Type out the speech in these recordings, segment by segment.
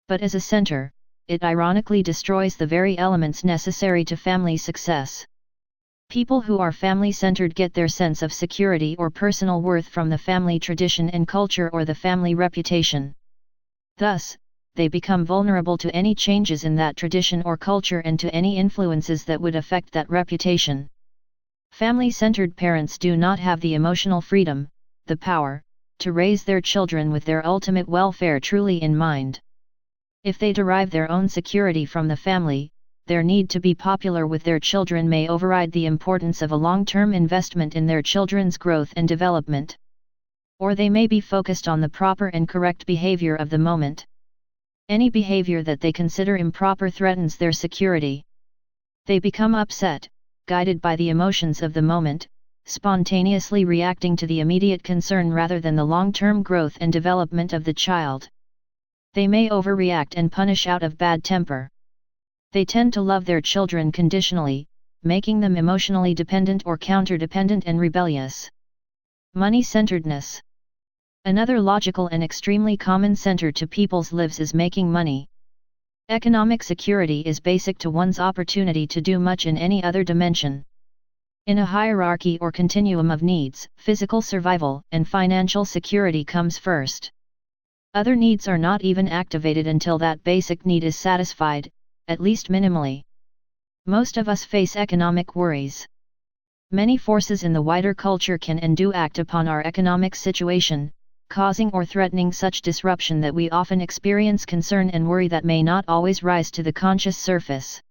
But as a center, it ironically destroys the very elements necessary to family success. People who are family-centered get their sense of security or personal worth from the family tradition and culture or the family reputation. Thus, they become vulnerable to any changes in that tradition or culture and to any influences that would affect that reputation. Family-centered parents do not have the emotional freedom, the power, to raise their children with their ultimate welfare truly in mind. If they derive their own security from the family, their need to be popular with their children may override the importance of a long-term investment in their children's growth and development. Or they may be focused on the proper and correct behavior of the moment. Any behavior that they consider improper threatens their security. They become upset, guided by the emotions of the moment, spontaneously reacting to the immediate concern rather than the long-term growth and development of the child. They may overreact and punish out of bad temper. They tend to love their children conditionally, making them emotionally dependent or counter-dependent and rebellious. Money-centeredness. Another logical and extremely common center to people's lives is making money. Economic security is basic to one's opportunity to do much in any other dimension. In a hierarchy or continuum of needs, physical survival and financial security comes first. Other needs are not even activated until that basic need is satisfied, at least minimally. Most of us face economic worries. Many forces in the wider culture can and do act upon our economic situation, causing or threatening such disruption that we often experience concern and worry that may not always rise to the conscious surface.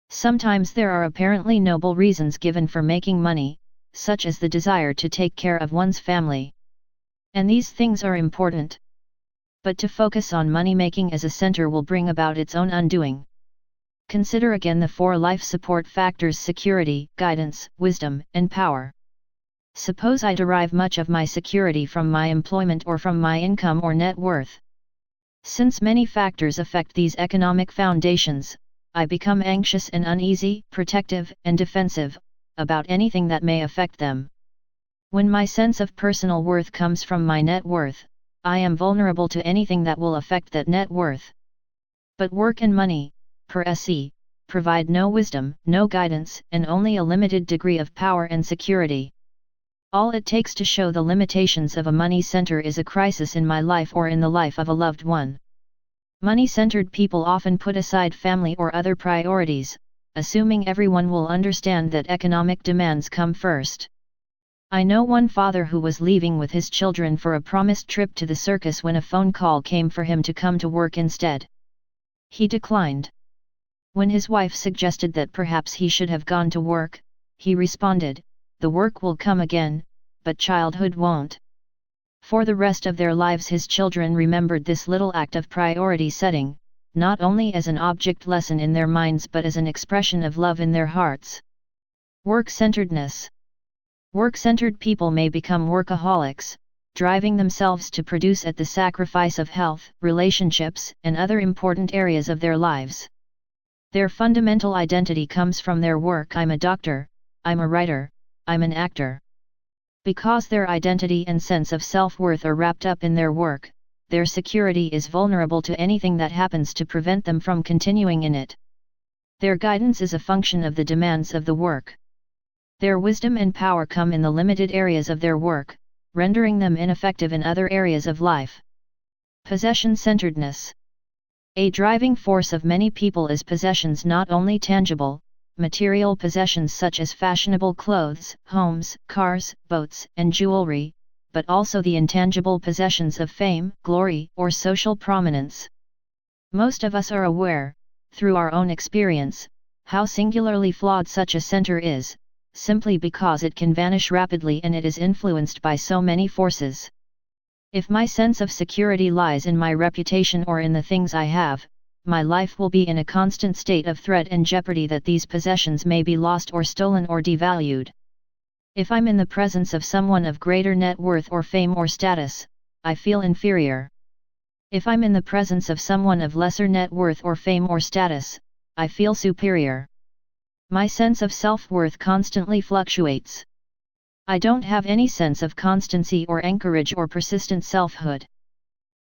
Sometimes there are apparently noble reasons given for making money, such as the desire to take care of one's family. And these things are important. But to focus on money-making as a center will bring about its own undoing. Consider again the 4 life support factors: security, guidance, wisdom, and power. Suppose I derive much of my security from my employment or from my income or net worth. Since many factors affect these economic foundations, I become anxious and uneasy, protective and defensive, about anything that may affect them. When my sense of personal worth comes from my net worth, I am vulnerable to anything that will affect that net worth. But work and money, per se, provide no wisdom, no guidance, and only a limited degree of power and security. All it takes to show the limitations of a money center is a crisis in my life or in the life of a loved one. Money-centered people often put aside family or other priorities, assuming everyone will understand that economic demands come first. I know one father who was leaving with his children for a promised trip to the circus when a phone call came for him to come to work instead. He declined. When his wife suggested that perhaps he should have gone to work, he responded, "The work will come again, but childhood won't." For the rest of their lives his children remembered this little act of priority setting, not only as an object lesson in their minds but as an expression of love in their hearts. Work-centeredness. Work-centered people may become workaholics, driving themselves to produce at the sacrifice of health, relationships, and other important areas of their lives. Their fundamental identity comes from their work. I'm a doctor, I'm a writer, I'm an actor. Because their identity and sense of self-worth are wrapped up in their work, their security is vulnerable to anything that happens to prevent them from continuing in it. Their guidance is a function of the demands of the work. Their wisdom and power come in the limited areas of their work, rendering them ineffective in other areas of life. Possession-centeredness. A driving force of many people is possessions, not only tangible, material possessions such as fashionable clothes, homes, cars, boats, and jewelry, but also the intangible possessions of fame, glory, or social prominence. Most of us are aware, through our own experience, how singularly flawed such a center is, simply because it can vanish rapidly and it is influenced by so many forces. If my sense of security lies in my reputation or in the things I have, my life will be in a constant state of threat and jeopardy that these possessions may be lost or stolen or devalued. If I'm in the presence of someone of greater net worth or fame or status, I feel inferior. If I'm in the presence of someone of lesser net worth or fame or status, I feel superior. My sense of self-worth constantly fluctuates. I don't have any sense of constancy or anchorage or persistent selfhood.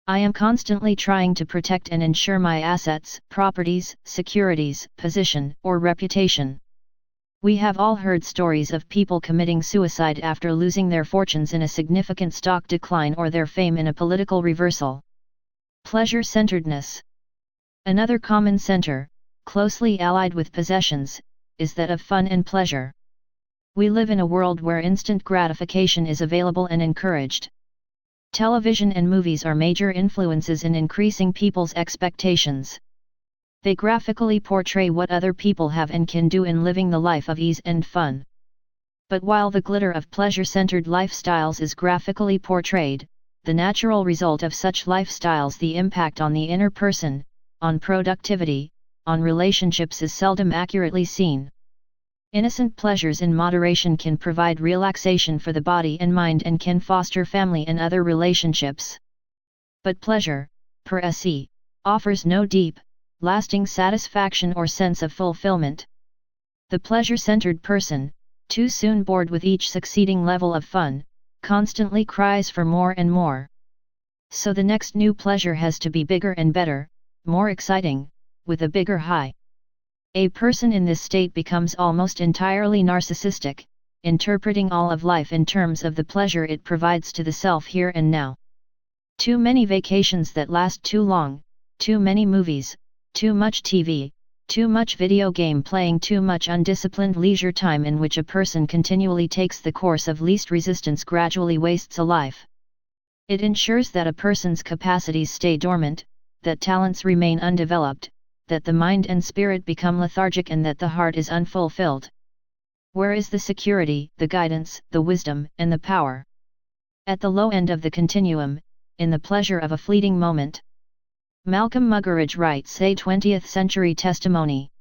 I am constantly trying to protect and ensure my assets, properties, securities, position, or reputation. We have all heard stories of people committing suicide after losing their fortunes in a significant stock decline or their fame in a political reversal. Pleasure-centeredness. Another common center, closely allied with possessions, is that of fun and pleasure. We live in a world where instant gratification is available and encouraged. Television and movies are major influences in increasing people's expectations. They graphically portray what other people have and can do in living the life of ease and fun. But while the glitter of pleasure-centered lifestyles is graphically portrayed, the natural result of such lifestyles, the impact on the inner person, on productivity, on relationships, is seldom accurately seen. Innocent pleasures in moderation can provide relaxation for the body and mind and can foster family and other relationships. But pleasure, per se, offers no deep, lasting satisfaction or sense of fulfillment. The pleasure-centered person, too soon bored with each succeeding level of fun, constantly cries for more and more. So the next new pleasure has to be bigger and better, more exciting, with a bigger high. A person in this state becomes almost entirely narcissistic, interpreting all of life in terms of the pleasure it provides to the self here and now. Too many vacations that last too long, too many movies, too much TV, too much video game playing, too much undisciplined leisure time in which a person continually takes the course of least resistance gradually wastes a life. It ensures that a person's capacities stay dormant, that talents remain undeveloped, that the mind and spirit become lethargic, and that the heart is unfulfilled. Where is the security, the guidance, the wisdom, and the power? At the low end of the continuum, in the pleasure of a fleeting moment. Malcolm Muggeridge writes a 20th century testimony.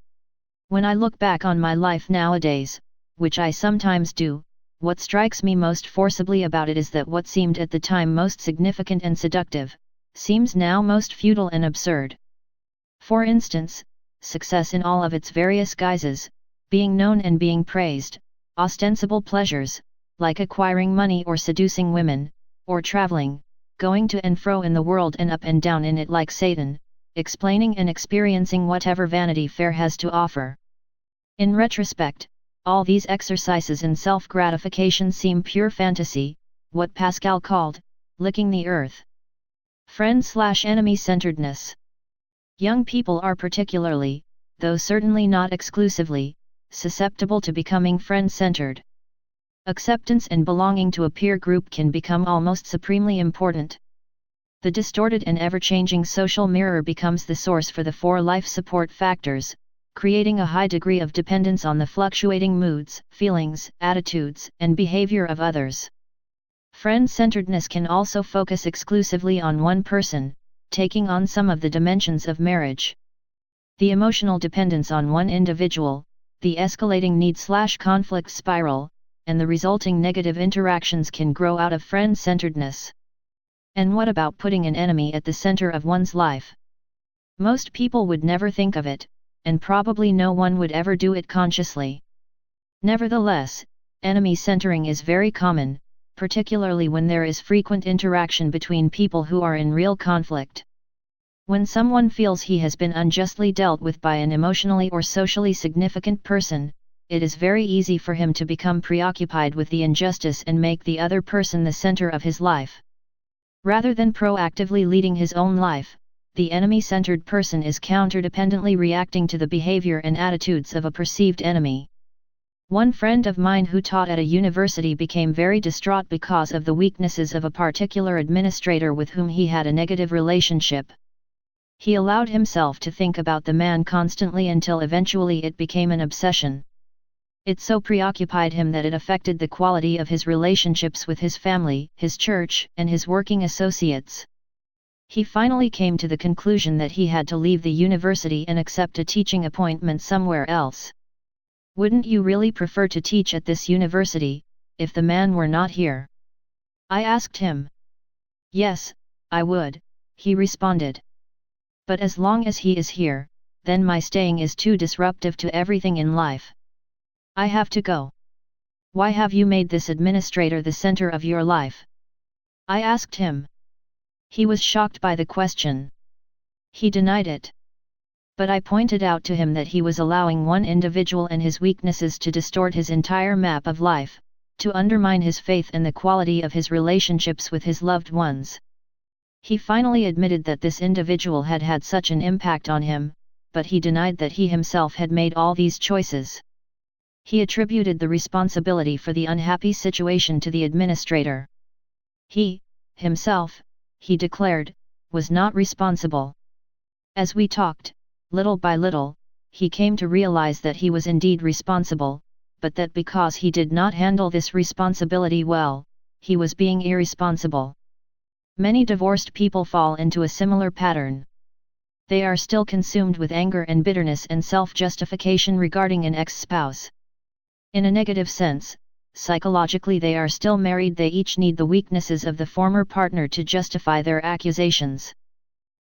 When I look back on my life nowadays, which I sometimes do, what strikes me most forcibly about it is that what seemed at the time most significant and seductive, seems now most futile and absurd. For instance, success in all of its various guises, being known and being praised, ostensible pleasures, like acquiring money or seducing women, or traveling, going to and fro in the world and up and down in it like Satan, explaining and experiencing whatever Vanity Fair has to offer. In retrospect, all these exercises in self-gratification seem pure fantasy, what Pascal called, licking the earth. Friend/enemy-centeredness. Young people are particularly, though certainly not exclusively, susceptible to becoming friend-centered. Acceptance and belonging to a peer group can become almost supremely important. The distorted and ever-changing social mirror becomes the source for the four life support factors, creating a high degree of dependence on the fluctuating moods, feelings, attitudes, and behavior of others. Friend-centeredness can also focus exclusively on one person, taking on some of the dimensions of marriage. The emotional dependence on one individual, the escalating need/conflict spiral, and the resulting negative interactions can grow out of friend-centeredness. And what about putting an enemy at the center of one's life? Most people would never think of it, and probably no one would ever do it consciously. Nevertheless, enemy centering is very common, particularly when there is frequent interaction between people who are in real conflict. When someone feels he has been unjustly dealt with by an emotionally or socially significant person, it is very easy for him to become preoccupied with the injustice and make the other person the center of his life. Rather than proactively leading his own life, the enemy-centered person is counterdependently reacting to the behavior and attitudes of a perceived enemy. One friend of mine who taught at a university became very distraught because of the weaknesses of a particular administrator with whom he had a negative relationship. He allowed himself to think about the man constantly until eventually it became an obsession. It so preoccupied him that it affected the quality of his relationships with his family, his church, and his working associates. He finally came to the conclusion that he had to leave the university and accept a teaching appointment somewhere else. "Wouldn't you really prefer to teach at this university, if the man were not here?" I asked him. "Yes, I would," he responded. "But as long as he is here, then my staying is too disruptive to everything in life. I have to go." "Why have you made this administrator the center of your life?" I asked him. He was shocked by the question. He denied it. But I pointed out to him that he was allowing one individual and his weaknesses to distort his entire map of life, to undermine his faith and the quality of his relationships with his loved ones. He finally admitted that this individual had had such an impact on him, but he denied that he himself had made all these choices. He attributed the responsibility for the unhappy situation to the administrator. He, himself, he declared, was not responsible. As we talked, little by little, he came to realize that he was indeed responsible, but that because he did not handle this responsibility well, he was being irresponsible. Many divorced people fall into a similar pattern. They are still consumed with anger and bitterness and self-justification regarding an ex-spouse. In a negative sense, psychologically they are still married. They each need the weaknesses of the former partner to justify their accusations.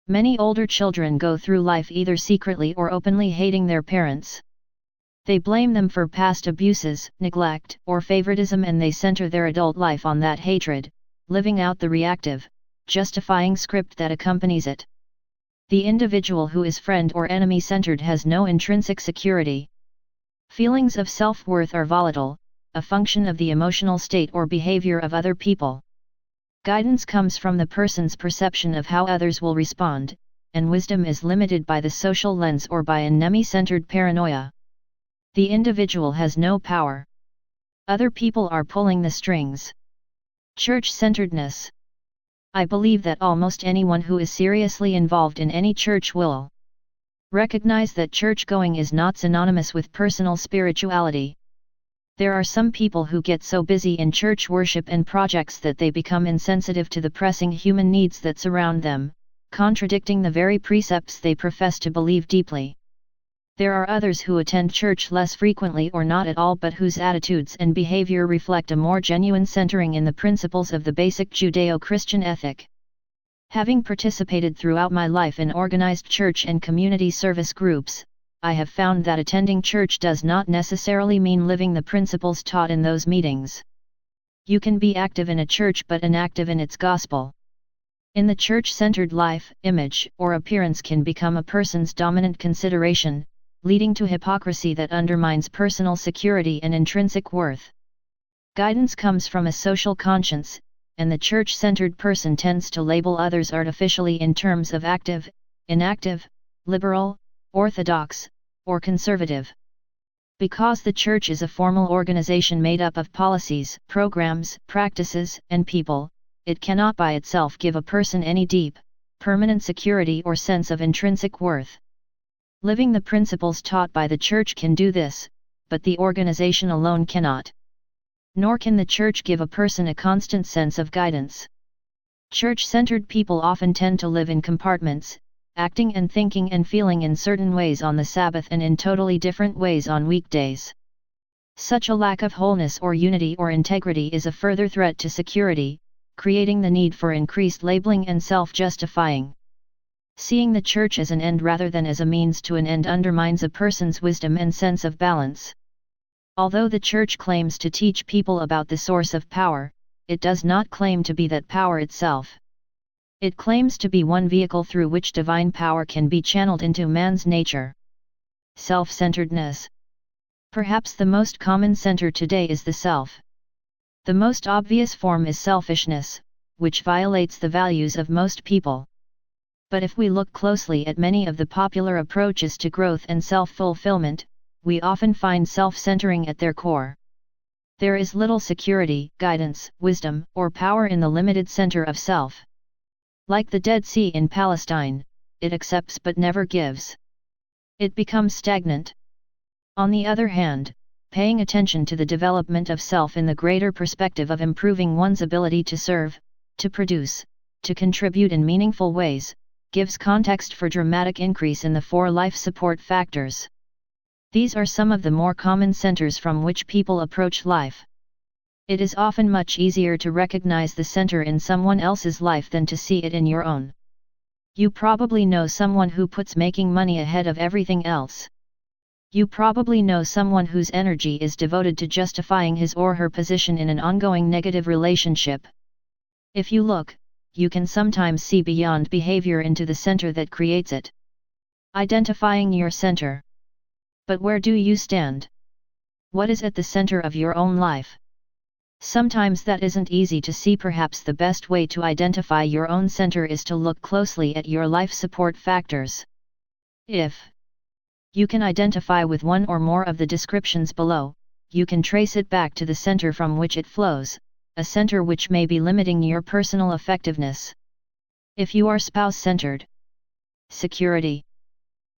Many older children go through life either secretly or openly hating their parents. They blame them for past abuses, neglect, or favoritism, and they center their adult life on that hatred, living out the reactive, justifying script that accompanies it. The individual who is friend or enemy-centered has no intrinsic security. Feelings of self-worth are volatile, a function of the emotional state or behavior of other people. Guidance comes from the person's perception of how others will respond, and wisdom is limited by the social lens or by enemy-centered paranoia. The individual has no power. Other people are pulling the strings. Church-centeredness. I believe that almost anyone who is seriously involved in any church will recognize that church-going is not synonymous with personal spirituality. There are some people who get so busy in church worship and projects that they become insensitive to the pressing human needs that surround them, contradicting the very precepts they profess to believe deeply. There are others who attend church less frequently or not at all, but whose attitudes and behavior reflect a more genuine centering in the principles of the basic Judeo-Christian ethic. Having participated throughout my life in organized church and community service groups, I have found that attending church does not necessarily mean living the principles taught in those meetings. You can be active in a church but inactive in its gospel. In the church-centered life, image or appearance can become a person's dominant consideration, leading to hypocrisy that undermines personal security and intrinsic worth. Guidance comes from a social conscience, and the church-centered person tends to label others artificially in terms of active, inactive, liberal, orthodox, or conservative. Because the church is a formal organization made up of policies, programs, practices, and people, it cannot by itself give a person any deep, permanent security or sense of intrinsic worth. Living the principles taught by the church can do this, but the organization alone cannot. Nor can the church give a person a constant sense of guidance. Church-centered people often tend to live in compartments, acting and thinking and feeling in certain ways on the Sabbath and in totally different ways on weekdays. Such a lack of wholeness or unity or integrity is a further threat to security, creating the need for increased labeling and self-justifying. Seeing the church as an end rather than as a means to an end undermines a person's wisdom and sense of balance. Although the church claims to teach people about the source of power, it does not claim to be that power itself. It claims to be one vehicle through which divine power can be channeled into man's nature. Self-centeredness. Perhaps the most common center today is the self. The most obvious form is selfishness, which violates the values of most people. But if we look closely at many of the popular approaches to growth and self-fulfillment, we often find self-centering at their core. There is little security, guidance, wisdom, or power in the limited center of self. Like the Dead Sea in Palestine, it accepts but never gives. It becomes stagnant. On the other hand, paying attention to the development of self in the greater perspective of improving one's ability to serve, to produce, to contribute in meaningful ways, gives context for dramatic increase in the 4 life support factors. These are some of the more common centers from which people approach life. It is often much easier to recognize the center in someone else's life than to see it in your own. You probably know someone who puts making money ahead of everything else. You probably know someone whose energy is devoted to justifying his or her position in an ongoing negative relationship. If you look, you can sometimes see beyond behavior into the center that creates it. Identifying your center. But where do you stand? What is at the center of your own life? Sometimes that isn't easy to see. Perhaps the best way to identify your own center is to look closely at your life support factors. If you can identify with one or more of the descriptions below, you can trace it back to the center from which it flows, a center which may be limiting your personal effectiveness. If you are spouse-centered. Security.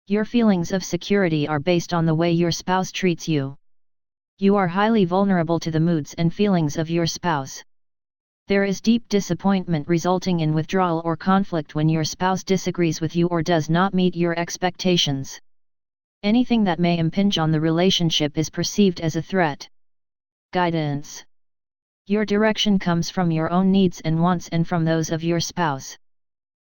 Your feelings of security are based on the way your spouse treats you. You are highly vulnerable to the moods and feelings of your spouse. There is deep disappointment resulting in withdrawal or conflict when your spouse disagrees with you or does not meet your expectations. Anything that may impinge on the relationship is perceived as a threat. Guidance. Your direction comes from your own needs and wants and from those of your spouse.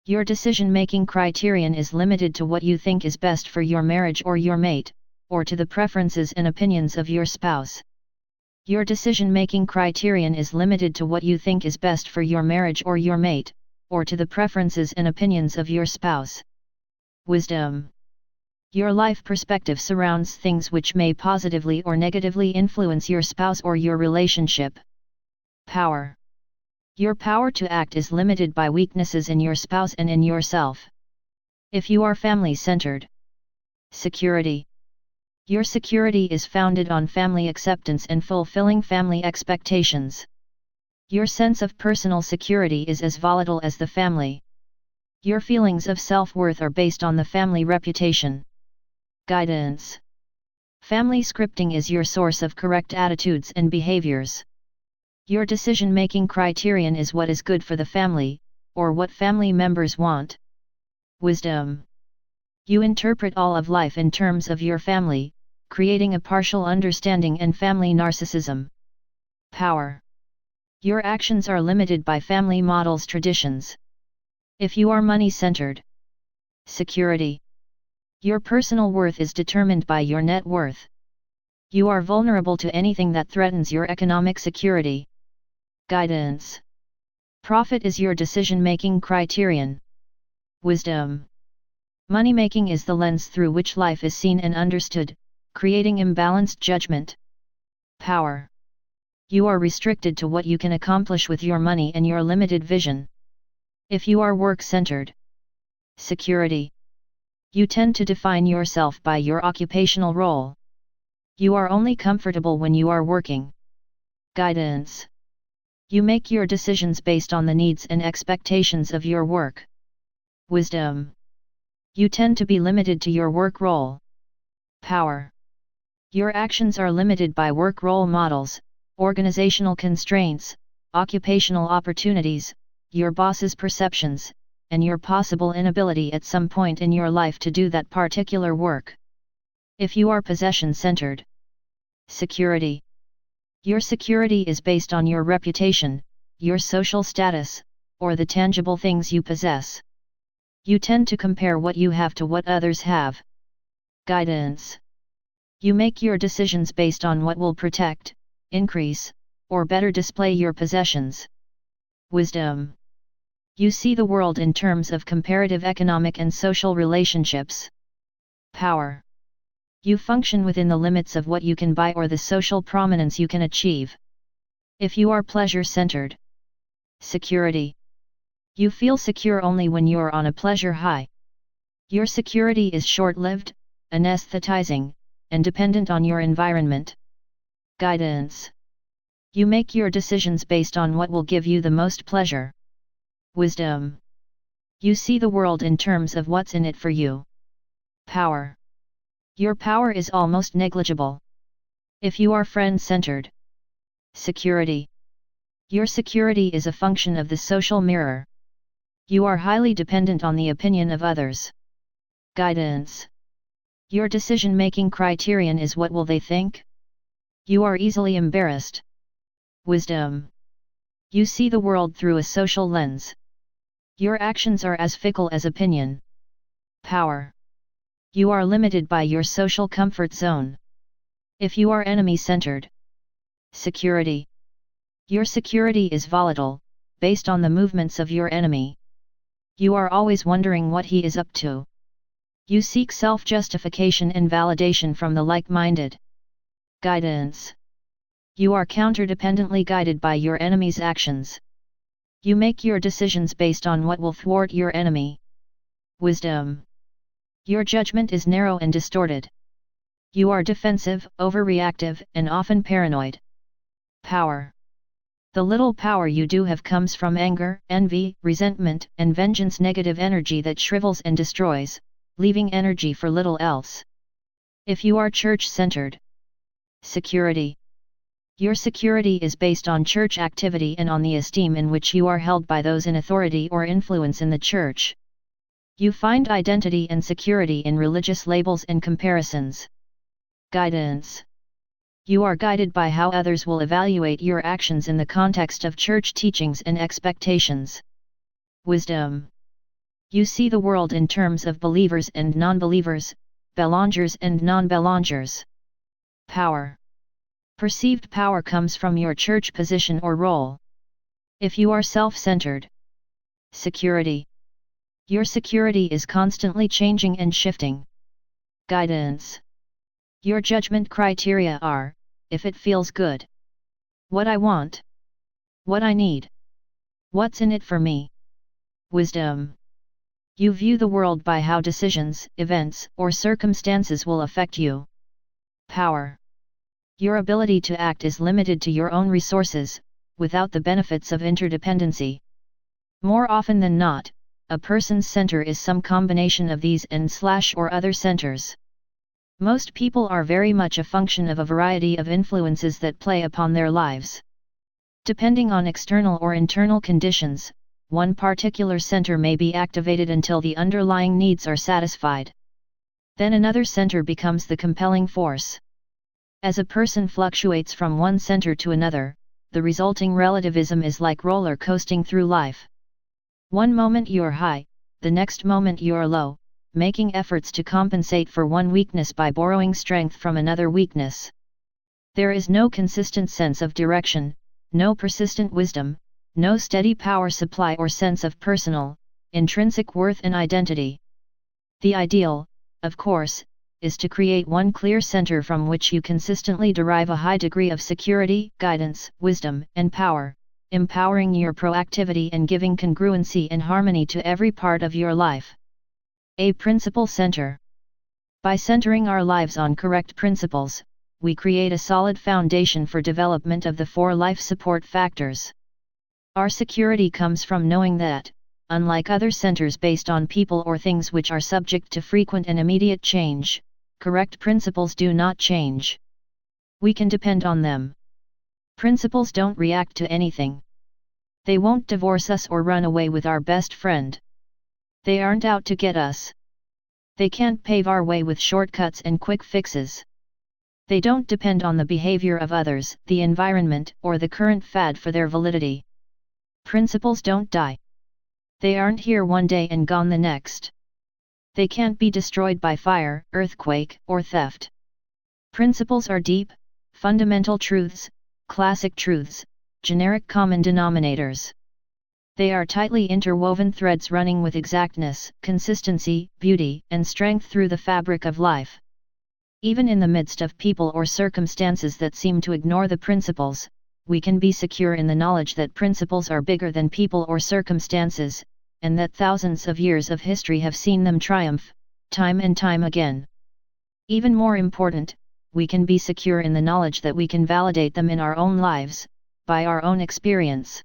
Your decision-making criterion is limited to what you think is best for your marriage or your mate, or to the preferences and opinions of your spouse. Your decision-making criterion is limited to what you think is best for your marriage or your mate, or to the preferences and opinions of your spouse. Wisdom. Your life perspective surrounds things which may positively or negatively influence your spouse or your relationship. Power. Your power to act is limited by weaknesses in your spouse and in yourself. If you are family-centered. Security. Your security is founded on family acceptance and fulfilling family expectations. Your sense of personal security is as volatile as the family. Your feelings of self-worth are based on the family reputation. Guidance. Family scripting is your source of correct attitudes and behaviors. Your decision-making criterion is what is good for the family, or what family members want. Wisdom. You interpret all of life in terms of your family, creating a partial understanding and family narcissism. Power. Your actions are limited by family models' traditions. If you are money-centered. Security. Your personal worth is determined by your net worth. You are vulnerable to anything that threatens your economic security. Guidance. Profit is your decision-making criterion. Wisdom. Money-making is the lens through which life is seen and understood, creating imbalanced judgment. Power. You are restricted to what you can accomplish with your money and your limited vision. If you are work-centered. Security. You tend to define yourself by your occupational role. You are only comfortable when you are working. Guidance. You make your decisions based on the needs and expectations of your work. Wisdom. You tend to be limited to your work role. Power. Your actions are limited by work role models, organizational constraints, occupational opportunities, your boss's perceptions, and your possible inability at some point in your life to do that particular work. If you are possession-centered. Security. Your security is based on your reputation, your social status, or the tangible things you possess. You tend to compare what you have to what others have. Guidance. You make your decisions based on what will protect, increase, or better display your possessions. Wisdom. You see the world in terms of comparative economic and social relationships. Power. You function within the limits of what you can buy or the social prominence you can achieve. If you are pleasure-centered. Security. You feel secure only when you're on a pleasure high. Your security is short-lived, anesthetizing, and dependent on your environment. Guidance. You make your decisions based on what will give you the most pleasure. Wisdom. You see the world in terms of what's in it for you. Power. Your power is almost negligible. If you are friend-centered. Security. Your security is a function of the social mirror. You are highly dependent on the opinion of others. Guidance. Your decision-making criterion is what will they think? You are easily embarrassed. Wisdom. You see the world through a social lens. Your actions are as fickle as opinion. Power. You are limited by your social comfort zone. If you are enemy-centered. Security. Your security is volatile, based on the movements of your enemy. You are always wondering what he is up to. You seek self-justification and validation from the like-minded. Guidance. You are counterdependently guided by your enemy's actions. You make your decisions based on what will thwart your enemy. Wisdom. Your judgment is narrow and distorted. You are defensive, overreactive, and often paranoid. Power. The little power you do have comes from anger, envy, resentment, and vengeance, negative energy that shrivels and destroys, leaving energy for little else. If you are church-centered. Security. Your security is based on church activity and on the esteem in which you are held by those in authority or influence in the church. You find identity and security in religious labels and comparisons. Guidance. You are guided by how others will evaluate your actions in the context of church teachings and expectations. Wisdom. You see the world in terms of believers and non-believers, belongers and non-belongers. Power. Perceived power comes from your church position or role. If you are self-centered. Security. Your security is constantly changing and shifting. Guidance. Your judgment criteria are, if it feels good. What I want. What I need. What's in it for me. Wisdom. You view the world by how decisions, events, or circumstances will affect you. Power. Your ability to act is limited to your own resources, without the benefits of interdependency. More often than not, a person's center is some combination of these and/or other centers. Most people are very much a function of a variety of influences that play upon their lives. Depending on external or internal conditions, one particular center may be activated until the underlying needs are satisfied. Then another center becomes the compelling force. As a person fluctuates from one center to another, the resulting relativism is like roller coasting through life. One moment you're high, the next moment you're low, making efforts to compensate for one weakness by borrowing strength from another weakness. There is no consistent sense of direction, no persistent wisdom, no steady power supply or sense of personal, intrinsic worth and identity. The ideal, of course, is to create one clear center from which you consistently derive a high degree of security, guidance, wisdom, and power, empowering your proactivity and giving congruency and harmony to every part of your life. A principle center. By centering our lives on correct principles, we create a solid foundation for development of the 4 life support factors. Our security comes from knowing that, unlike other centers based on people or things which are subject to frequent and immediate change, correct principles do not change. We can depend on them. Principles don't react to anything. They won't divorce us or run away with our best friend. They aren't out to get us. They can't pave our way with shortcuts and quick fixes. They don't depend on the behavior of others, the environment, or the current fad for their validity. Principles don't die. They aren't here one day and gone the next. They can't be destroyed by fire, earthquake, or theft. Principles are deep, fundamental truths, classic truths, generic common denominators. They are tightly interwoven threads running with exactness, consistency, beauty, and strength through the fabric of life. Even in the midst of people or circumstances that seem to ignore the principles, we can be secure in the knowledge that principles are bigger than people or circumstances, and that thousands of years of history have seen them triumph, time and time again. Even more important, we can be secure in the knowledge that we can validate them in our own lives, by our own experience.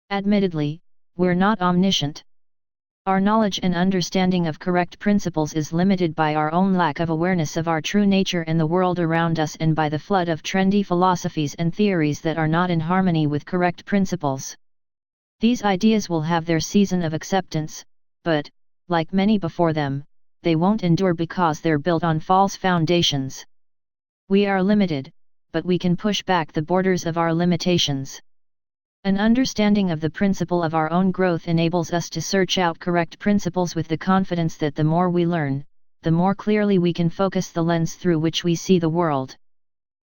Admittedly, we're not omniscient. Our knowledge and understanding of correct principles is limited by our own lack of awareness of our true nature and the world around us, and by the flood of trendy philosophies and theories that are not in harmony with correct principles. These ideas will have their season of acceptance, but, like many before them, they won't endure because they're built on false foundations. We are limited, but we can push back the borders of our limitations. An understanding of the principle of our own growth enables us to search out correct principles with the confidence that the more we learn, the more clearly we can focus the lens through which we see the world.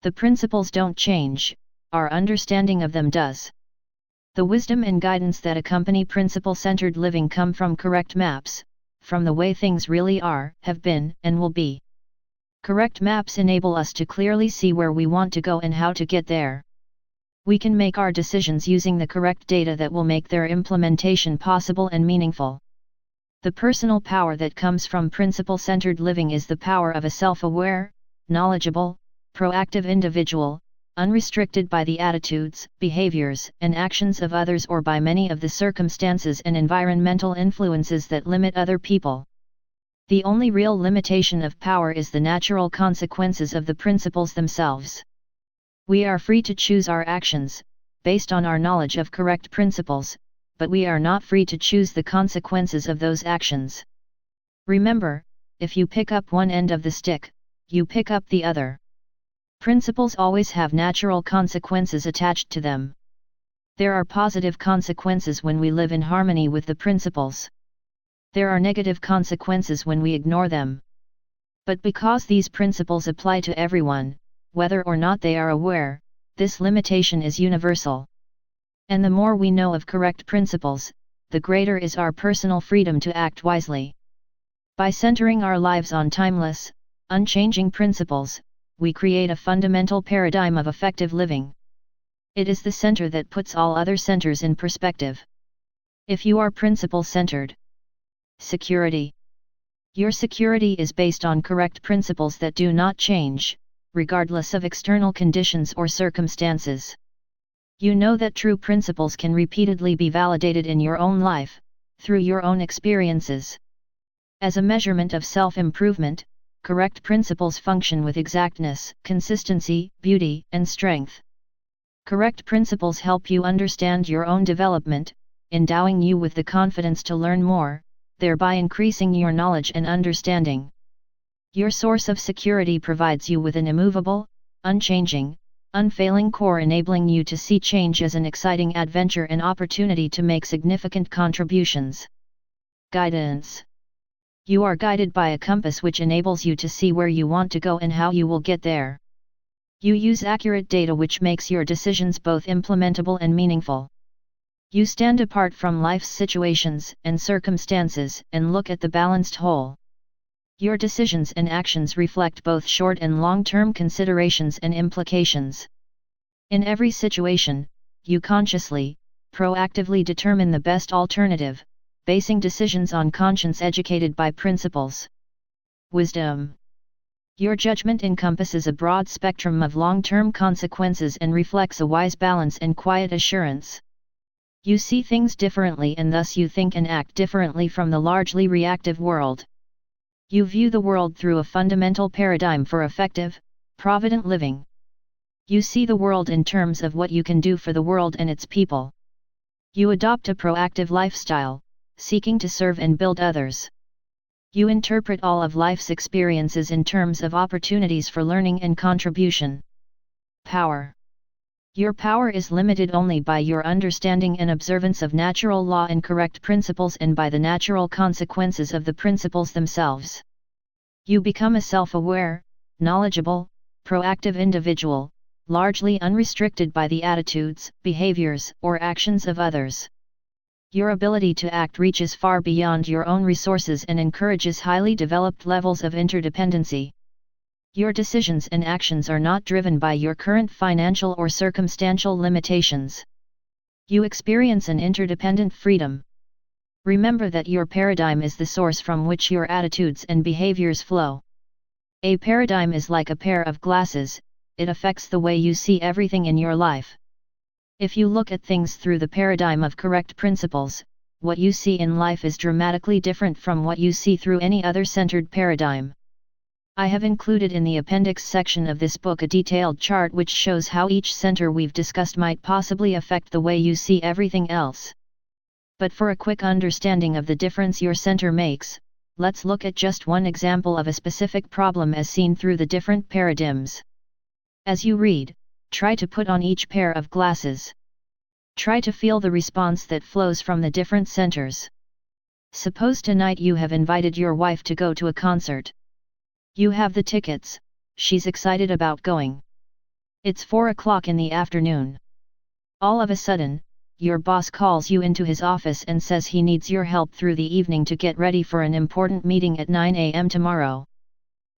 The principles don't change, our understanding of them does. The wisdom and guidance that accompany principle-centered living come from correct maps, from the way things really are, have been, and will be. Correct maps enable us to clearly see where we want to go and how to get there. We can make our decisions using the correct data that will make their implementation possible and meaningful. The personal power that comes from principle-centered living is the power of a self-aware, knowledgeable, proactive individual, unrestricted by the attitudes, behaviors, and actions of others or by many of the circumstances and environmental influences that limit other people. The only real limitation of power is the natural consequences of the principles themselves. We are free to choose our actions, based on our knowledge of correct principles, but we are not free to choose the consequences of those actions. Remember, if you pick up one end of the stick, you pick up the other. Principles always have natural consequences attached to them. There are positive consequences when we live in harmony with the principles. There are negative consequences when we ignore them. But because these principles apply to everyone, whether or not they are aware, this limitation is universal. And the more we know of correct principles, the greater is our personal freedom to act wisely. By centering our lives on timeless, unchanging principles, we create a fundamental paradigm of effective living. It is the center that puts all other centers in perspective. If you are principle-centered. Security. Your security is based on correct principles that do not change, regardless of external conditions or circumstances. You know that true principles can repeatedly be validated in your own life, through your own experiences. As a measurement of self-improvement, correct principles function with exactness, consistency, beauty, and strength. Correct principles help you understand your own development, endowing you with the confidence to learn more, thereby increasing your knowledge and understanding. Your source of security provides you with an immovable, unchanging, unfailing core enabling you to see change as an exciting adventure and opportunity to make significant contributions. Guidance. You are guided by a compass which enables you to see where you want to go and how you will get there. You use accurate data which makes your decisions both implementable and meaningful. You stand apart from life's situations and circumstances and look at the balanced whole. Your decisions and actions reflect both short and long-term considerations and implications. In every situation, you consciously, proactively determine the best alternative, basing decisions on conscience educated by principles. Wisdom. Your judgment encompasses a broad spectrum of long-term consequences and reflects a wise balance and quiet assurance. You see things differently and thus you think and act differently from the largely reactive world. You view the world through a fundamental paradigm for effective, provident living. You see the world in terms of what you can do for the world and its people. You adopt a proactive lifestyle, seeking to serve and build others. You interpret all of life's experiences in terms of opportunities for learning and contribution. Power. Your power is limited only by your understanding and observance of natural law and correct principles and by the natural consequences of the principles themselves. You become a self-aware, knowledgeable, proactive individual, largely unrestricted by the attitudes, behaviors, or actions of others. Your ability to act reaches far beyond your own resources and encourages highly developed levels of interdependency. Your decisions and actions are not driven by your current financial or circumstantial limitations. You experience an interdependent freedom. Remember that your paradigm is the source from which your attitudes and behaviors flow. A paradigm is like a pair of glasses, it affects the way you see everything in your life. If you look at things through the paradigm of correct principles, what you see in life is dramatically different from what you see through any other centered paradigm. I have included in the appendix section of this book a detailed chart which shows how each center we've discussed might possibly affect the way you see everything else. But for a quick understanding of the difference your center makes, let's look at just one example of a specific problem as seen through the different paradigms. As you read, try to put on each pair of glasses. Try to feel the response that flows from the different centers. Suppose tonight you have invited your wife to go to a concert. You have the tickets, she's excited about going. It's 4 o'clock in the afternoon. All of a sudden, your boss calls you into his office and says he needs your help through the evening to get ready for an important meeting at 9 a.m. tomorrow.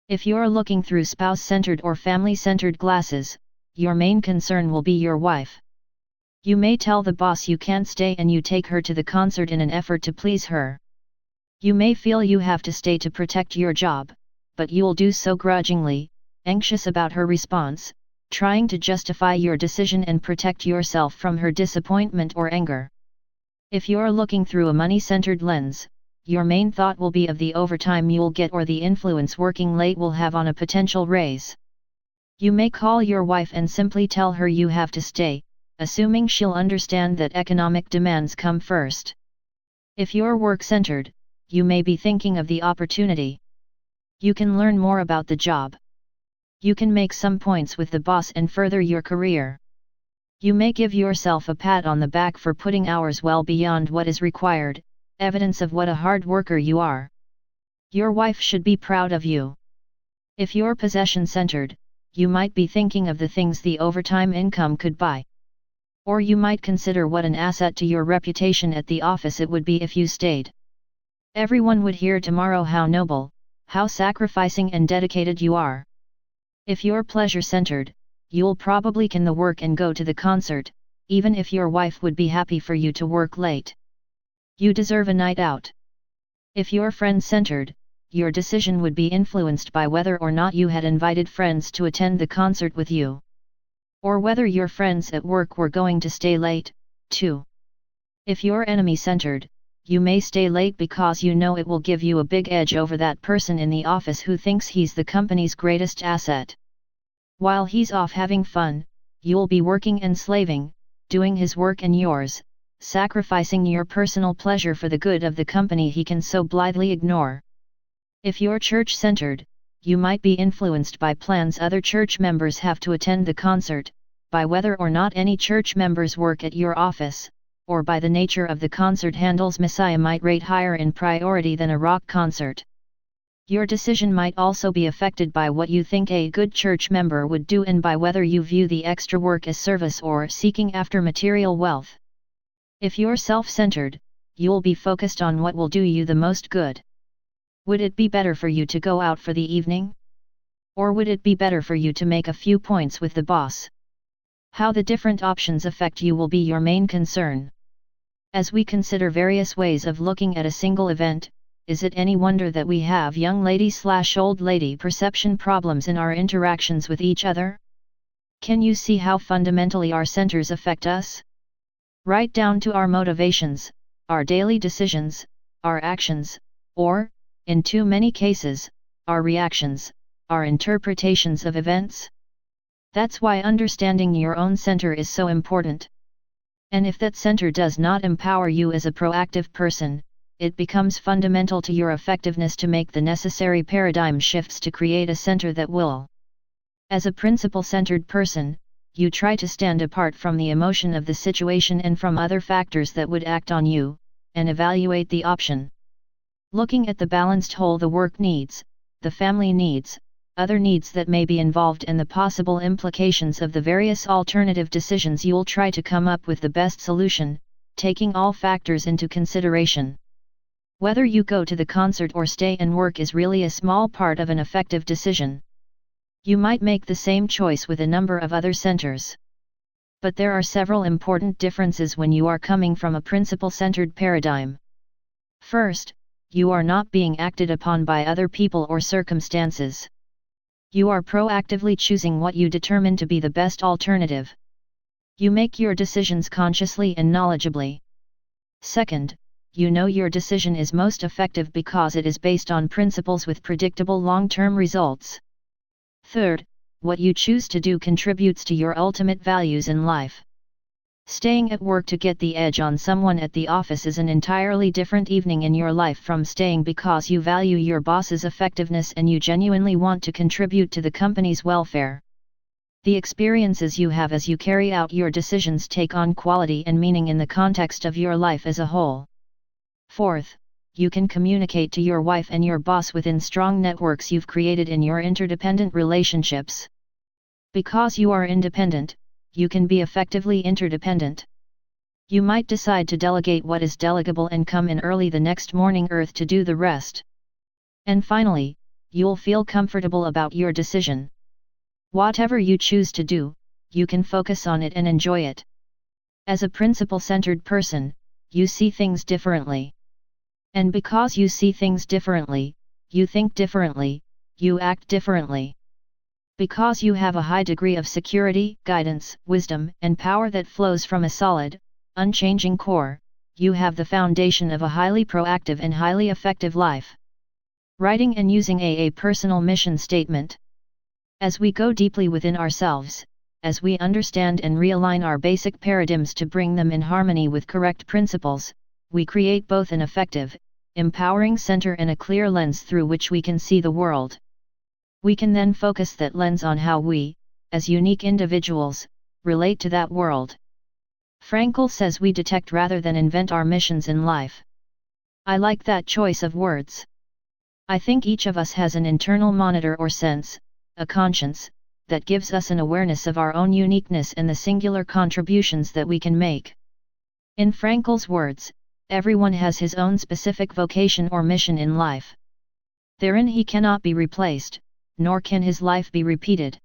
If you're looking through spouse-centered or family-centered glasses, your main concern will be your wife. You may tell the boss you can't stay and you take her to the concert in an effort to please her. You may feel you have to stay to protect your job, but you'll do so grudgingly, anxious about her response, trying to justify your decision and protect yourself from her disappointment or anger. If you're looking through a money-centered lens, your main thought will be of the overtime you'll get or the influence working late will have on a potential raise. You may call your wife and simply tell her you have to stay, assuming she'll understand that economic demands come first. If you're work-centered, you may be thinking of the opportunity. You can learn more about the job. You can make some points with the boss and further your career. You may give yourself a pat on the back for putting hours well beyond what is required, evidence of what a hard worker you are. Your wife should be proud of you. If you're possession-centered, you might be thinking of the things the overtime income could buy. Or you might consider what an asset to your reputation at the office it would be if you stayed. Everyone would hear tomorrow how noble, how sacrificing and dedicated you are. If you're pleasure-centered, you'll probably can the work and go to the concert, even if your wife would be happy for you to work late. You deserve a night out. If you're friend-centered, your decision would be influenced by whether or not you had invited friends to attend the concert with you. Or whether your friends at work were going to stay late, too. If you're enemy-centered, you may stay late because you know it will give you a big edge over that person in the office who thinks he's the company's greatest asset. While he's off having fun, you'll be working and slaving, doing his work and yours, sacrificing your personal pleasure for the good of the company he can so blithely ignore. If you're church-centered, you might be influenced by plans other church members have to attend the concert, by whether or not any church members work at your office, or by the nature of the concert Handel's Messiah might rate higher in priority than a rock concert. Your decision might also be affected by what you think a good church member would do and by whether you view the extra work as service or seeking after material wealth. If you're self-centered, you'll be focused on what will do you the most good. Would it be better for you to go out for the evening? Or would it be better for you to make a few points with the boss? How the different options affect you will be your main concern. As we consider various ways of looking at a single event, is it any wonder that we have young lady/old lady perception problems in our interactions with each other? Can you see how fundamentally our centers affect us? Right down to our motivations, our daily decisions, our actions, or, in too many cases, our reactions, our interpretations of events? That's why understanding your own center is so important. And if that center does not empower you as a proactive person, it becomes fundamental to your effectiveness to make the necessary paradigm shifts to create a center that will. As a principle-centered person, you try to stand apart from the emotion of the situation and from other factors that would act on you, and evaluate the option. Looking at the balanced whole, the work needs, the family needs, other needs that may be involved and the possible implications of the various alternative decisions, you'll try to come up with the best solution, taking all factors into consideration. Whether you go to the concert or stay and work is really a small part of an effective decision. You might make the same choice with a number of other centers. But there are several important differences when you are coming from a principle-centered paradigm. First, you are not being acted upon by other people or circumstances. You are proactively choosing what you determine to be the best alternative. You make your decisions consciously and knowledgeably. Second, you know your decision is most effective because it is based on principles with predictable long-term results. Third, what you choose to do contributes to your ultimate values in life. Staying at work to get the edge on someone at the office is an entirely different evening in your life from staying because you value your boss's effectiveness and you genuinely want to contribute to the company's welfare. The experiences you have as you carry out your decisions take on quality and meaning in the context of your life as a whole. Fourth, you can communicate to your wife and your boss within strong networks you've created in your interdependent relationships. Because you are independent, you can be effectively interdependent. You might decide to delegate what is delegable and come in early the next morning earth to do the rest. And finally, you'll feel comfortable about your decision. Whatever you choose to do, you can focus on it and enjoy it. As a principle-centered person, you see things differently. And because you see things differently, you think differently, you act differently. Because you have a high degree of security, guidance, wisdom, and power that flows from a solid, unchanging core, you have the foundation of a highly proactive and highly effective life. Writing and using a personal mission statement. As we go deeply within ourselves, as we understand and realign our basic paradigms to bring them in harmony with correct principles, we create both an effective, empowering center and a clear lens through which we can see the world. We can then focus that lens on how we, as unique individuals, relate to that world. Frankl says we detect rather than invent our missions in life. I like that choice of words. I think each of us has an internal monitor or sense, a conscience, that gives us an awareness of our own uniqueness and the singular contributions that we can make. In Frankl's words, everyone has his own specific vocation or mission in life. Therein he cannot be replaced, nor can his life be repeated.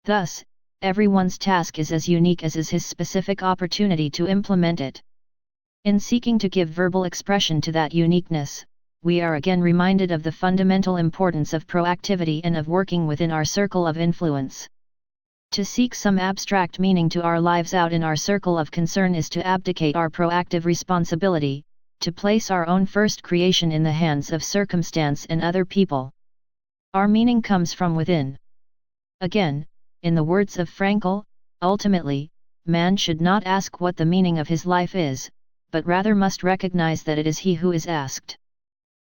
Thus, everyone's task is as unique as is his specific opportunity to implement it. In seeking to give verbal expression to that uniqueness, we are again reminded of the fundamental importance of proactivity and of working within our circle of influence. To seek some abstract meaning to our lives out in our circle of concern is to abdicate our proactive responsibility, to place our own first creation in the hands of circumstance and other people. Our meaning comes from within. Again, in the words of Frankl, ultimately, man should not ask what the meaning of his life is, but rather must recognize that it is he who is asked.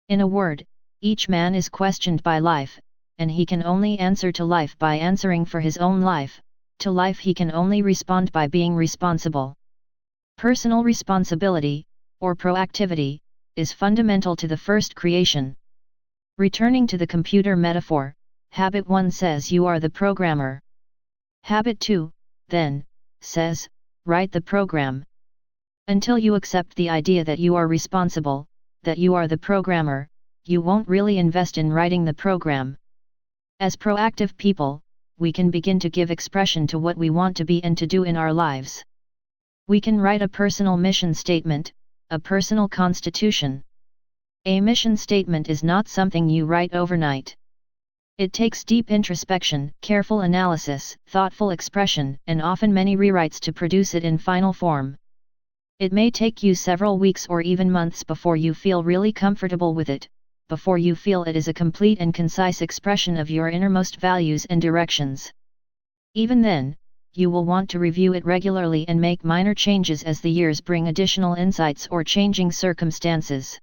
In a word, each man is questioned by life, and he can only answer to life by answering for his own life. To life he can only respond by being responsible. Personal responsibility, or proactivity, is fundamental to the first creation. Returning to the computer metaphor, Habit 1 says you are the programmer. Habit 2, then, says, write the program. Until you accept the idea that you are responsible, that you are the programmer, you won't really invest in writing the program. As proactive people, we can begin to give expression to what we want to be and to do in our lives. We can write a personal mission statement, a personal constitution. A mission statement is not something you write overnight. It takes deep introspection, careful analysis, thoughtful expression, and often many rewrites to produce it in final form. It may take you several weeks or even months before you feel really comfortable with it, before you feel it is a complete and concise expression of your innermost values and directions. Even then, you will want to review it regularly and make minor changes as the years bring additional insights or changing circumstances.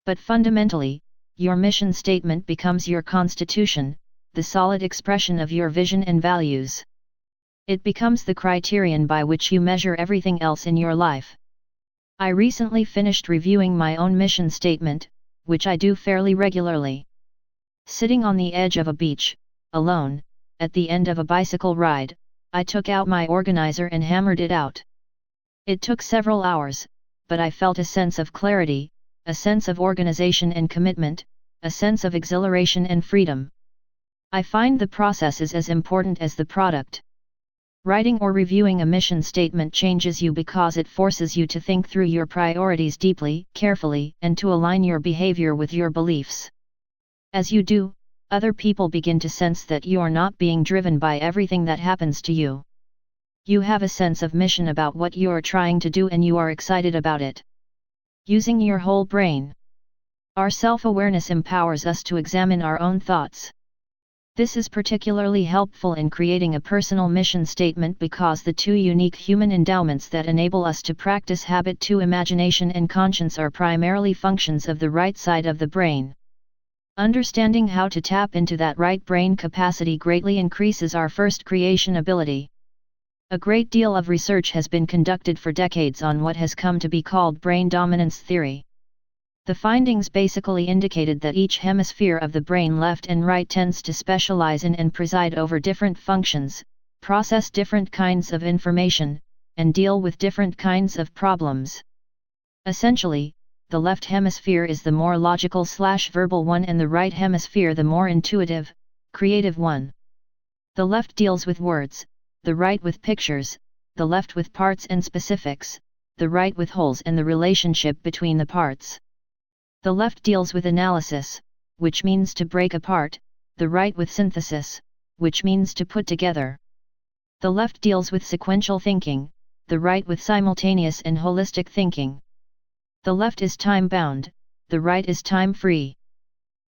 But fundamentally, your mission statement becomes your constitution, the solid expression of your vision and values. It becomes the criterion by which you measure everything else in your life. I recently finished reviewing my own mission statement, which I do fairly regularly. Sitting on the edge of a beach, alone, at the end of a bicycle ride, I took out my organizer and hammered it out. It took several hours, but I felt a sense of clarity, a sense of organization and commitment, a sense of exhilaration and freedom. I find the process is as important as the product. Writing or reviewing a mission statement changes you because it forces you to think through your priorities deeply, carefully, and to align your behavior with your beliefs. As you do, other people begin to sense that you are not being driven by everything that happens to you. You have a sense of mission about what you are trying to do and you are excited about it. Using your whole brain. Our self-awareness empowers us to examine our own thoughts. This is particularly helpful in creating a personal mission statement because the two unique human endowments that enable us to practice Habit 2, imagination and conscience, are primarily functions of the right side of the brain. Understanding how to tap into that right brain capacity greatly increases our first creation ability. A great deal of research has been conducted for decades on what has come to be called brain dominance theory. The findings basically indicated that each hemisphere of the brain, left and right, tends to specialize in and preside over different functions, process different kinds of information, and deal with different kinds of problems. Essentially, the left hemisphere is the more logical/verbal one and the right hemisphere the more intuitive, creative one. The left deals with words, the right with pictures, the left with parts and specifics, the right with wholes and the relationship between the parts. The left deals with analysis, which means to break apart, the right with synthesis, which means to put together. The left deals with sequential thinking, the right with simultaneous and holistic thinking. The left is time-bound, the right is time-free.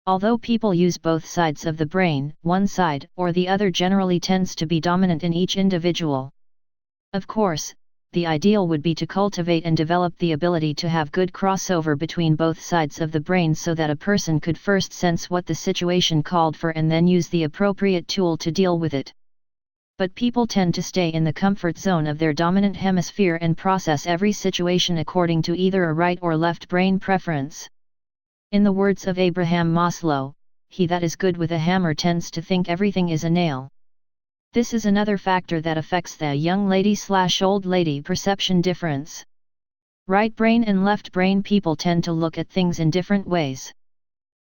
Although people use both sides of the brain, one side or the other generally tends to be dominant in each individual. Of course, the ideal would be to cultivate and develop the ability to have good crossover between both sides of the brain so that a person could first sense what the situation called for and then use the appropriate tool to deal with it. But people tend to stay in the comfort zone of their dominant hemisphere and process every situation according to either a right or left brain preference. In the words of Abraham Maslow, he that is good with a hammer tends to think everything is a nail. This is another factor that affects the young lady/old lady perception difference. Right brain and left brain people tend to look at things in different ways.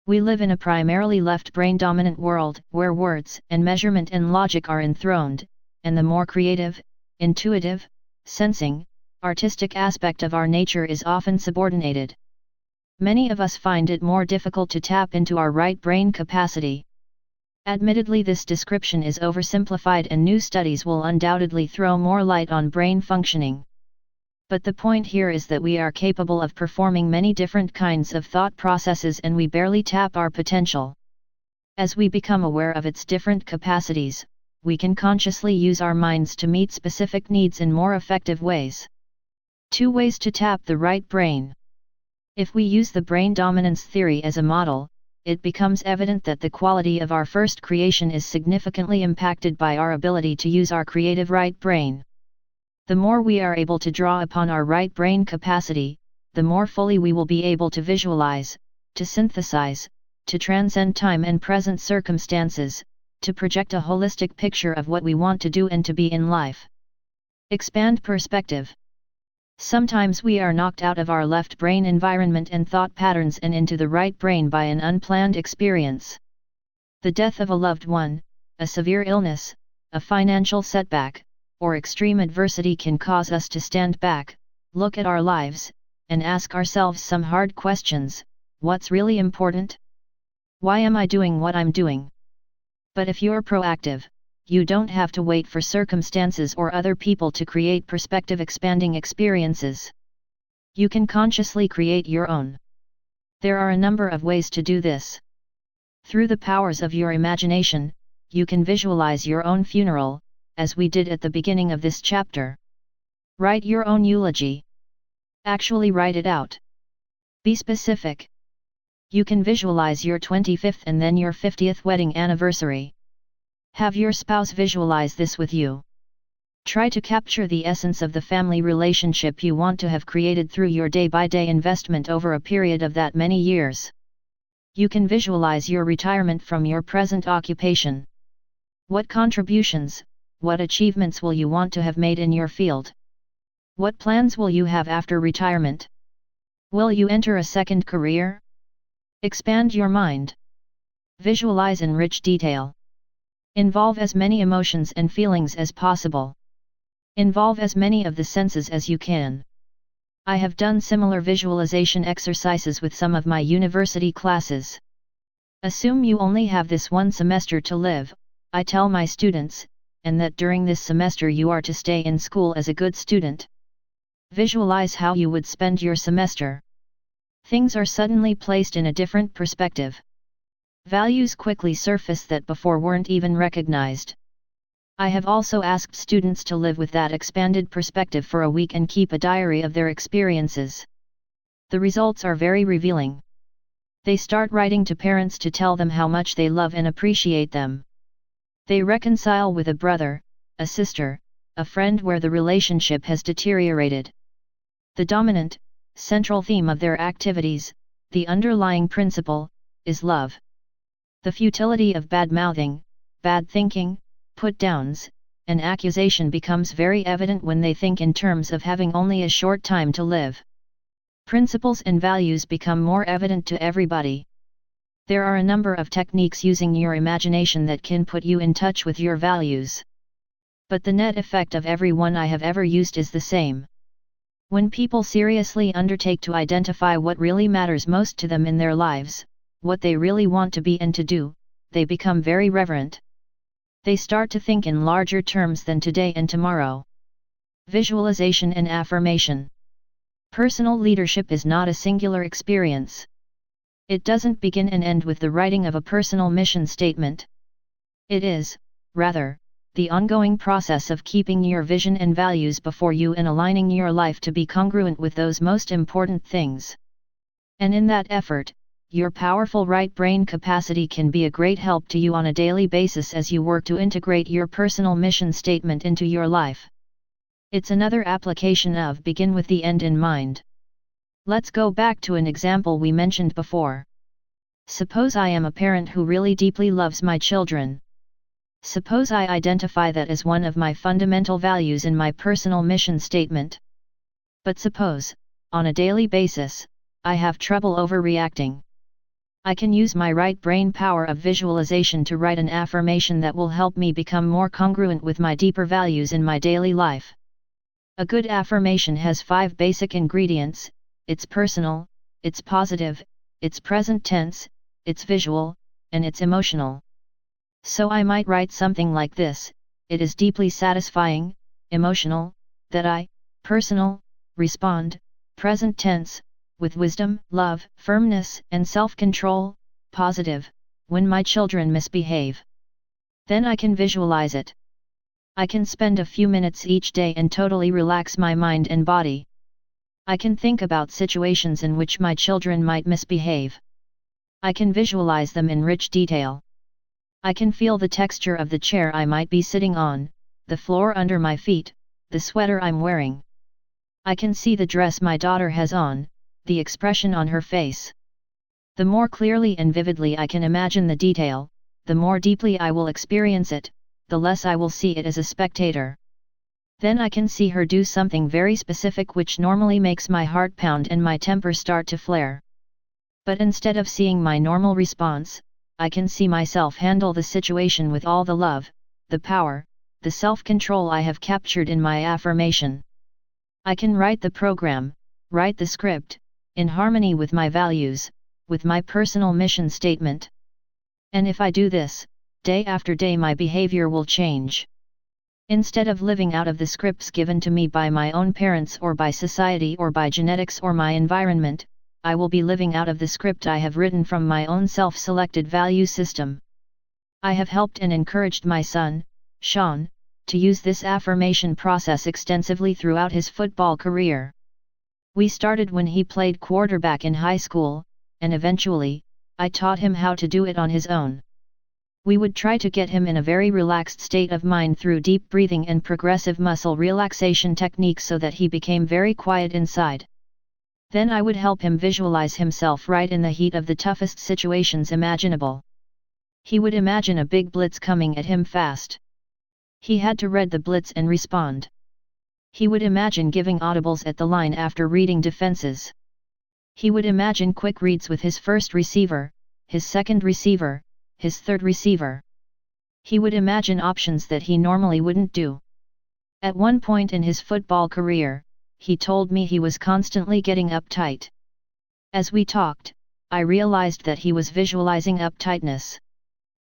We live in a primarily left brain dominant world, where words and measurement and logic are enthroned, and the more creative, intuitive, sensing, artistic aspect of our nature is often subordinated. Many of us find it more difficult to tap into our right brain capacity. Admittedly, this description is oversimplified and new studies will undoubtedly throw more light on brain functioning. But the point here is that we are capable of performing many different kinds of thought processes and we barely tap our potential. As we become aware of its different capacities, we can consciously use our minds to meet specific needs in more effective ways. 2 ways to tap the right brain. If we use the brain dominance theory as a model, it becomes evident that the quality of our first creation is significantly impacted by our ability to use our creative right brain. The more we are able to draw upon our right brain capacity, the more fully we will be able to visualize, to synthesize, to transcend time and present circumstances, to project a holistic picture of what we want to do and to be in life. Expand perspective. Sometimes we are knocked out of our left brain environment and thought patterns and into the right brain by an unplanned experience. The death of a loved one, a severe illness, a financial setback, or extreme adversity can cause us to stand back, look at our lives, and ask ourselves some hard questions. What's really important? Why am I doing what I'm doing? But if you're proactive, you don't have to wait for circumstances or other people to create perspective-expanding experiences. You can consciously create your own. There are a number of ways to do this. Through the powers of your imagination, you can visualize your own funeral, as we did at the beginning of this chapter. Write your own eulogy. Actually write it out. Be specific. You can visualize your 25th and then your 50th wedding anniversary. Have your spouse visualize this with you. Try to capture the essence of the family relationship you want to have created through your day-by-day investment over a period of that many years. You can visualize your retirement from your present occupation. What contributions, what achievements will you want to have made in your field? What plans will you have after retirement? Will you enter a second career? Expand your mind. Visualize in rich detail. Involve as many emotions and feelings as possible. Involve as many of the senses as you can. I have done similar visualization exercises with some of my university classes. Assume you only have this one semester to live, I tell my students, and that during this semester you are to stay in school as a good student. Visualize how you would spend your semester. Things are suddenly placed in a different perspective. Values quickly surface that before weren't even recognized. I have also asked students to live with that expanded perspective for a week and keep a diary of their experiences. The results are very revealing. They start writing to parents to tell them how much they love and appreciate them. They reconcile with a brother, a sister, a friend where the relationship has deteriorated. The dominant, central theme of their activities, the underlying principle, is love. The futility of bad-mouthing, bad thinking, put-downs, an accusation becomes very evident when they think in terms of having only a short time to live. Principles and values become more evident to everybody. There are a number of techniques using your imagination that can put you in touch with your values. But the net effect of every one I have ever used is the same. When people seriously undertake to identify what really matters most to them in their lives, what they really want to be and to do, they become very reverent. They start to think in larger terms than today and tomorrow. Visualization and affirmation. Personal leadership is not a singular experience. It doesn't begin and end with the writing of a personal mission statement. It is, rather, the ongoing process of keeping your vision and values before you and aligning your life to be congruent with those most important things. And in that effort, your powerful right brain capacity can be a great help to you on a daily basis as you work to integrate your personal mission statement into your life. It's another application of begin with the end in mind. Let's go back to an example we mentioned before. Suppose I am a parent who really deeply loves my children. Suppose I identify that as one of my fundamental values in my personal mission statement. But suppose, on a daily basis, I have trouble overreacting. I can use my right brain power of visualization to write an affirmation that will help me become more congruent with my deeper values in my daily life. A good affirmation has 5 basic ingredients: it's personal, it's positive, it's present tense, it's visual, and it's emotional. So I might write something like this: it is deeply satisfying, emotional, that I, personal, respond, present tense, with wisdom, love, firmness, and self-control, positive, when my children misbehave. Then I can visualize it. I can spend a few minutes each day and totally relax my mind and body. I can think about situations in which my children might misbehave. I can visualize them in rich detail. I can feel the texture of the chair I might be sitting on, the floor under my feet, the sweater I'm wearing. I can see the dress my daughter has on, the expression on her face. The more clearly and vividly I can imagine the detail, the more deeply I will experience it, the less I will see it as a spectator. Then I can see her do something very specific which normally makes my heart pound and my temper start to flare. But instead of seeing my normal response, I can see myself handle the situation with all the love, the power, the self-control I have captured in my affirmation. I can write the program, write the script, in harmony with my values, with my personal mission statement. And if I do this, day after day my behavior will change. Instead of living out of the scripts given to me by my own parents or by society or by genetics or my environment, I will be living out of the script I have written from my own self-selected value system. I have helped and encouraged my son, Sean, to use this affirmation process extensively throughout his football career. We started when he played quarterback in high school, and eventually, I taught him how to do it on his own. We would try to get him in a very relaxed state of mind through deep breathing and progressive muscle relaxation techniques so that he became very quiet inside. Then I would help him visualize himself right in the heat of the toughest situations imaginable. He would imagine a big blitz coming at him fast. He had to read the blitz and respond. He would imagine giving audibles at the line after reading defenses. He would imagine quick reads with his first receiver, his second receiver, his third receiver. He would imagine options that he normally wouldn't do. At one point in his football career, he told me he was constantly getting uptight. As we talked, I realized that he was visualizing uptightness.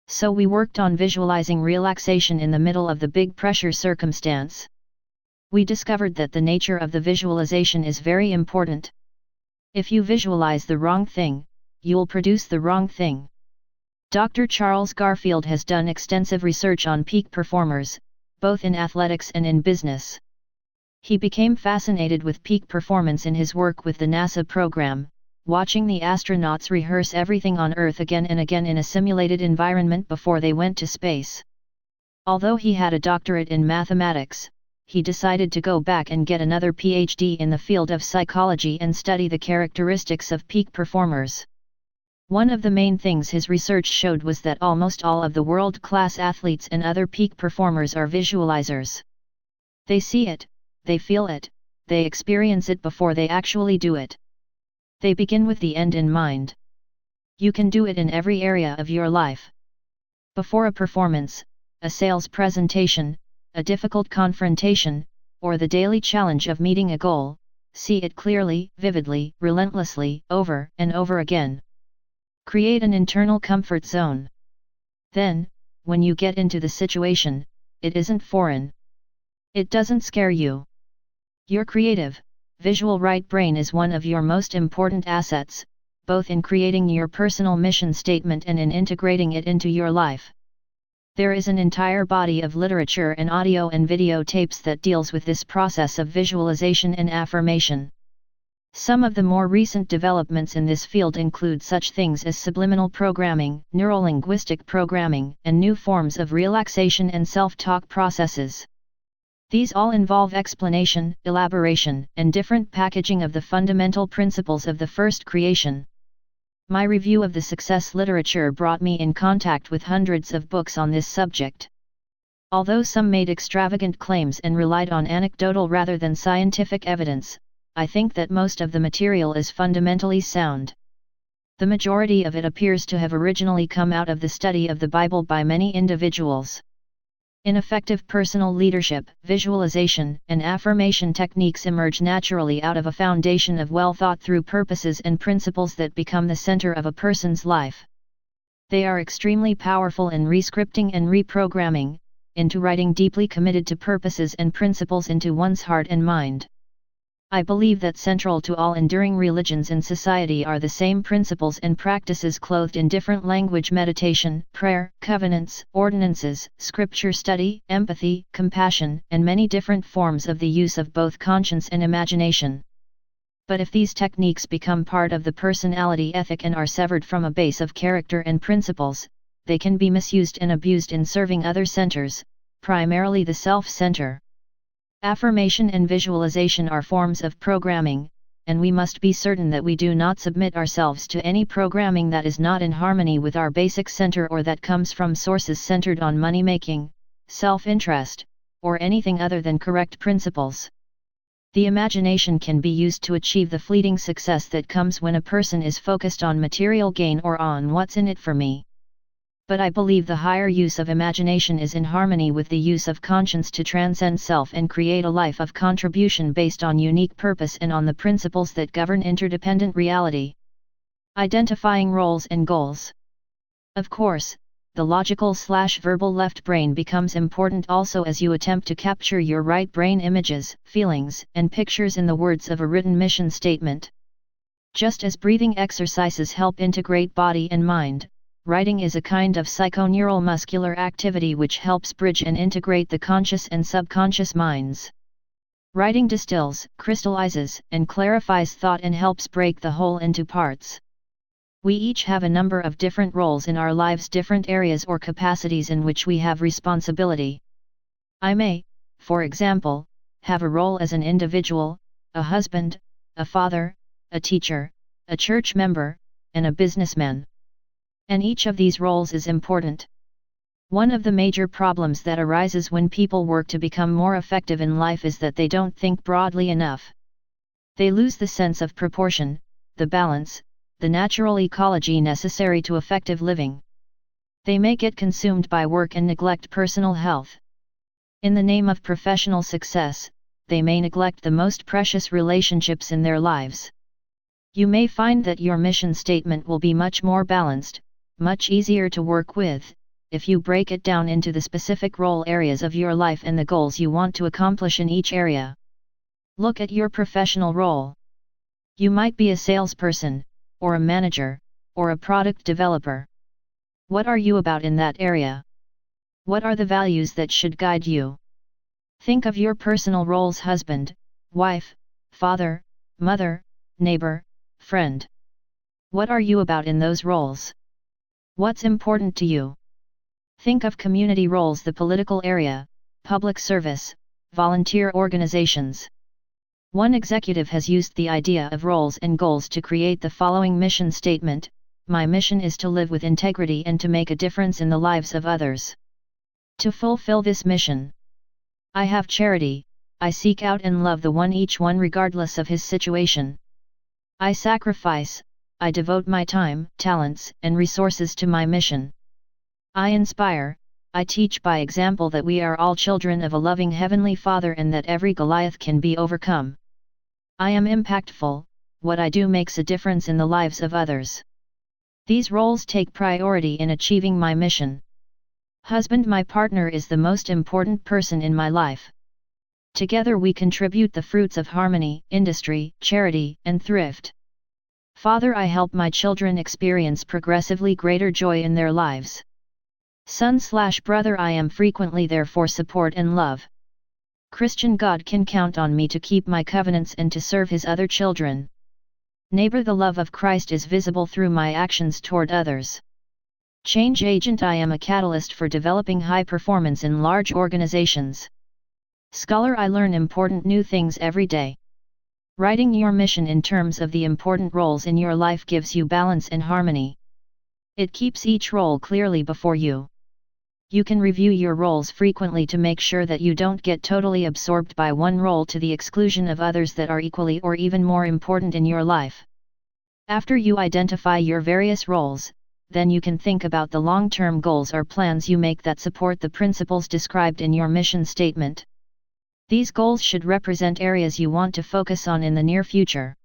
So we worked on visualizing relaxation in the middle of the big pressure circumstance. We discovered that the nature of the visualization is very important. If you visualize the wrong thing, you'll produce the wrong thing. Dr. Charles Garfield has done extensive research on peak performers, both in athletics and in business. He became fascinated with peak performance in his work with the NASA program, watching the astronauts rehearse everything on Earth again and again in a simulated environment before they went to space. Although he had a doctorate in mathematics, he decided to go back and get another PhD in the field of psychology and study the characteristics of peak performers. One of the main things his research showed was that almost all of the world-class athletes and other peak performers are visualizers. They see it, they feel it, they experience it before they actually do it. They begin with the end in mind. You can do it in every area of your life. Before a performance, a sales presentation, a difficult confrontation, or the daily challenge of meeting a goal, see it clearly, vividly, relentlessly, over and over again. Create an internal comfort zone. Then, when you get into the situation, it isn't foreign. It doesn't scare you. Your creative, visual right brain is one of your most important assets, both in creating your personal mission statement and in integrating it into your life. There is an entire body of literature and audio and video tapes that deals with this process of visualization and affirmation. Some of the more recent developments in this field include such things as subliminal programming, neurolinguistic programming, and new forms of relaxation and self-talk processes. These all involve explanation, elaboration, and different packaging of the fundamental principles of the first creation. My review of the success literature brought me in contact with hundreds of books on this subject. Although some made extravagant claims and relied on anecdotal rather than scientific evidence, I think that most of the material is fundamentally sound. The majority of it appears to have originally come out of the study of the Bible by many individuals. In effective personal leadership, visualization and affirmation techniques emerge naturally out of a foundation of well-thought-through purposes and principles that become the center of a person's life. They are extremely powerful in rescripting and reprogramming, into writing deeply committed to purposes and principles into one's heart and mind. I believe that central to all enduring religions in society are the same principles and practices clothed in different language: meditation, prayer, covenants, ordinances, scripture study, empathy, compassion, and many different forms of the use of both conscience and imagination. But if these techniques become part of the personality ethic and are severed from a base of character and principles, they can be misused and abused in serving other centers, primarily the self-center. Affirmation and visualization are forms of programming, and we must be certain that we do not submit ourselves to any programming that is not in harmony with our basic center or that comes from sources centered on money-making, self-interest, or anything other than correct principles. The imagination can be used to achieve the fleeting success that comes when a person is focused on material gain or on what's in it for me. But I believe the higher use of imagination is in harmony with the use of conscience to transcend self and create a life of contribution based on unique purpose and on the principles that govern interdependent reality. Identifying roles and goals. Of course, the logical/verbal left brain becomes important also as you attempt to capture your right brain images, feelings, and pictures in the words of a written mission statement. Just as breathing exercises help integrate body and mind, writing is a kind of psychoneural muscular activity which helps bridge and integrate the conscious and subconscious minds. Writing distills, crystallizes, and clarifies thought and helps break the whole into parts. We each have a number of different roles in our lives, different areas or capacities in which we have responsibility. I may, for example, have a role as an individual, a husband, a father, a teacher, a church member, and a businessman. And each of these roles is important. One of the major problems that arises when people work to become more effective in life is that they don't think broadly enough. They lose the sense of proportion, the balance, the natural ecology necessary to effective living. They may get consumed by work and neglect personal health. In the name of professional success, they may neglect the most precious relationships in their lives. You may find that your mission statement will be much more balanced, much easier to work with, if you break it down into the specific role areas of your life and the goals you want to accomplish in each area. Look at your professional role. You might be a salesperson, or a manager, or a product developer. What are you about in that area? What are the values that should guide you? Think of your personal roles: husband, wife, father, mother, neighbor, friend. What are you about in those roles? What's important to you? Think of community roles: the political area, public service, volunteer organizations. One executive has used the idea of roles and goals to create the following mission statement: My mission is to live with integrity and to make a difference in the lives of others. To fulfill this mission, I have charity. I seek out and love each one regardless of his situation. I sacrifice, I devote my time, talents, and resources to my mission. I inspire, I teach by example that we are all children of a loving Heavenly Father and that every Goliath can be overcome. I am impactful, what I do makes a difference in the lives of others. These roles take priority in achieving my mission. Husband, my partner, is the most important person in my life. Together we contribute the fruits of harmony, industry, charity, and thrift. Father, I help my children experience progressively greater joy in their lives. Son/brother, I am frequently there for support and love. Christian, God can count on me to keep my covenants and to serve his other children. Neighbor, the love of Christ is visible through my actions toward others. Change agent, I am a catalyst for developing high performance in large organizations. Scholar, I learn important new things every day. Writing your mission in terms of the important roles in your life gives you balance and harmony. It keeps each role clearly before you. You can review your roles frequently to make sure that you don't get totally absorbed by one role to the exclusion of others that are equally or even more important in your life. After you identify your various roles, then you can think about the long-term goals or plans you make that support the principles described in your mission statement. These goals should represent areas you want to focus on in the near future.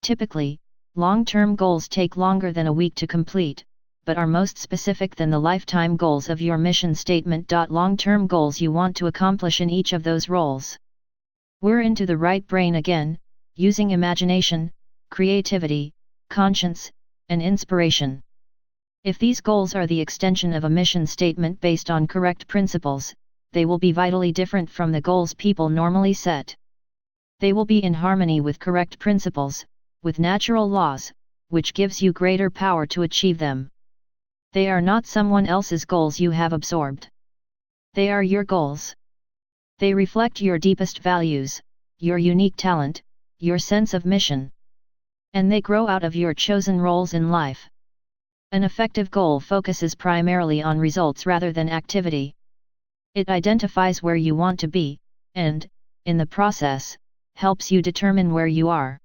Typically, long-term goals take longer than a week to complete, but are most specific than the lifetime goals of your mission statement. Long-term goals you want to accomplish in each of those roles. We're into the right brain again, using imagination, creativity, conscience, and inspiration. If these goals are the extension of a mission statement based on correct principles, they will be vitally different from the goals people normally set. They will be in harmony with correct principles, with natural laws, which gives you greater power to achieve them. They are not someone else's goals you have absorbed. They are your goals. They reflect your deepest values, your unique talent, your sense of mission. And they grow out of your chosen roles in life. An effective goal focuses primarily on results rather than activity. It identifies where you want to be, and, in the process, helps you determine where you are.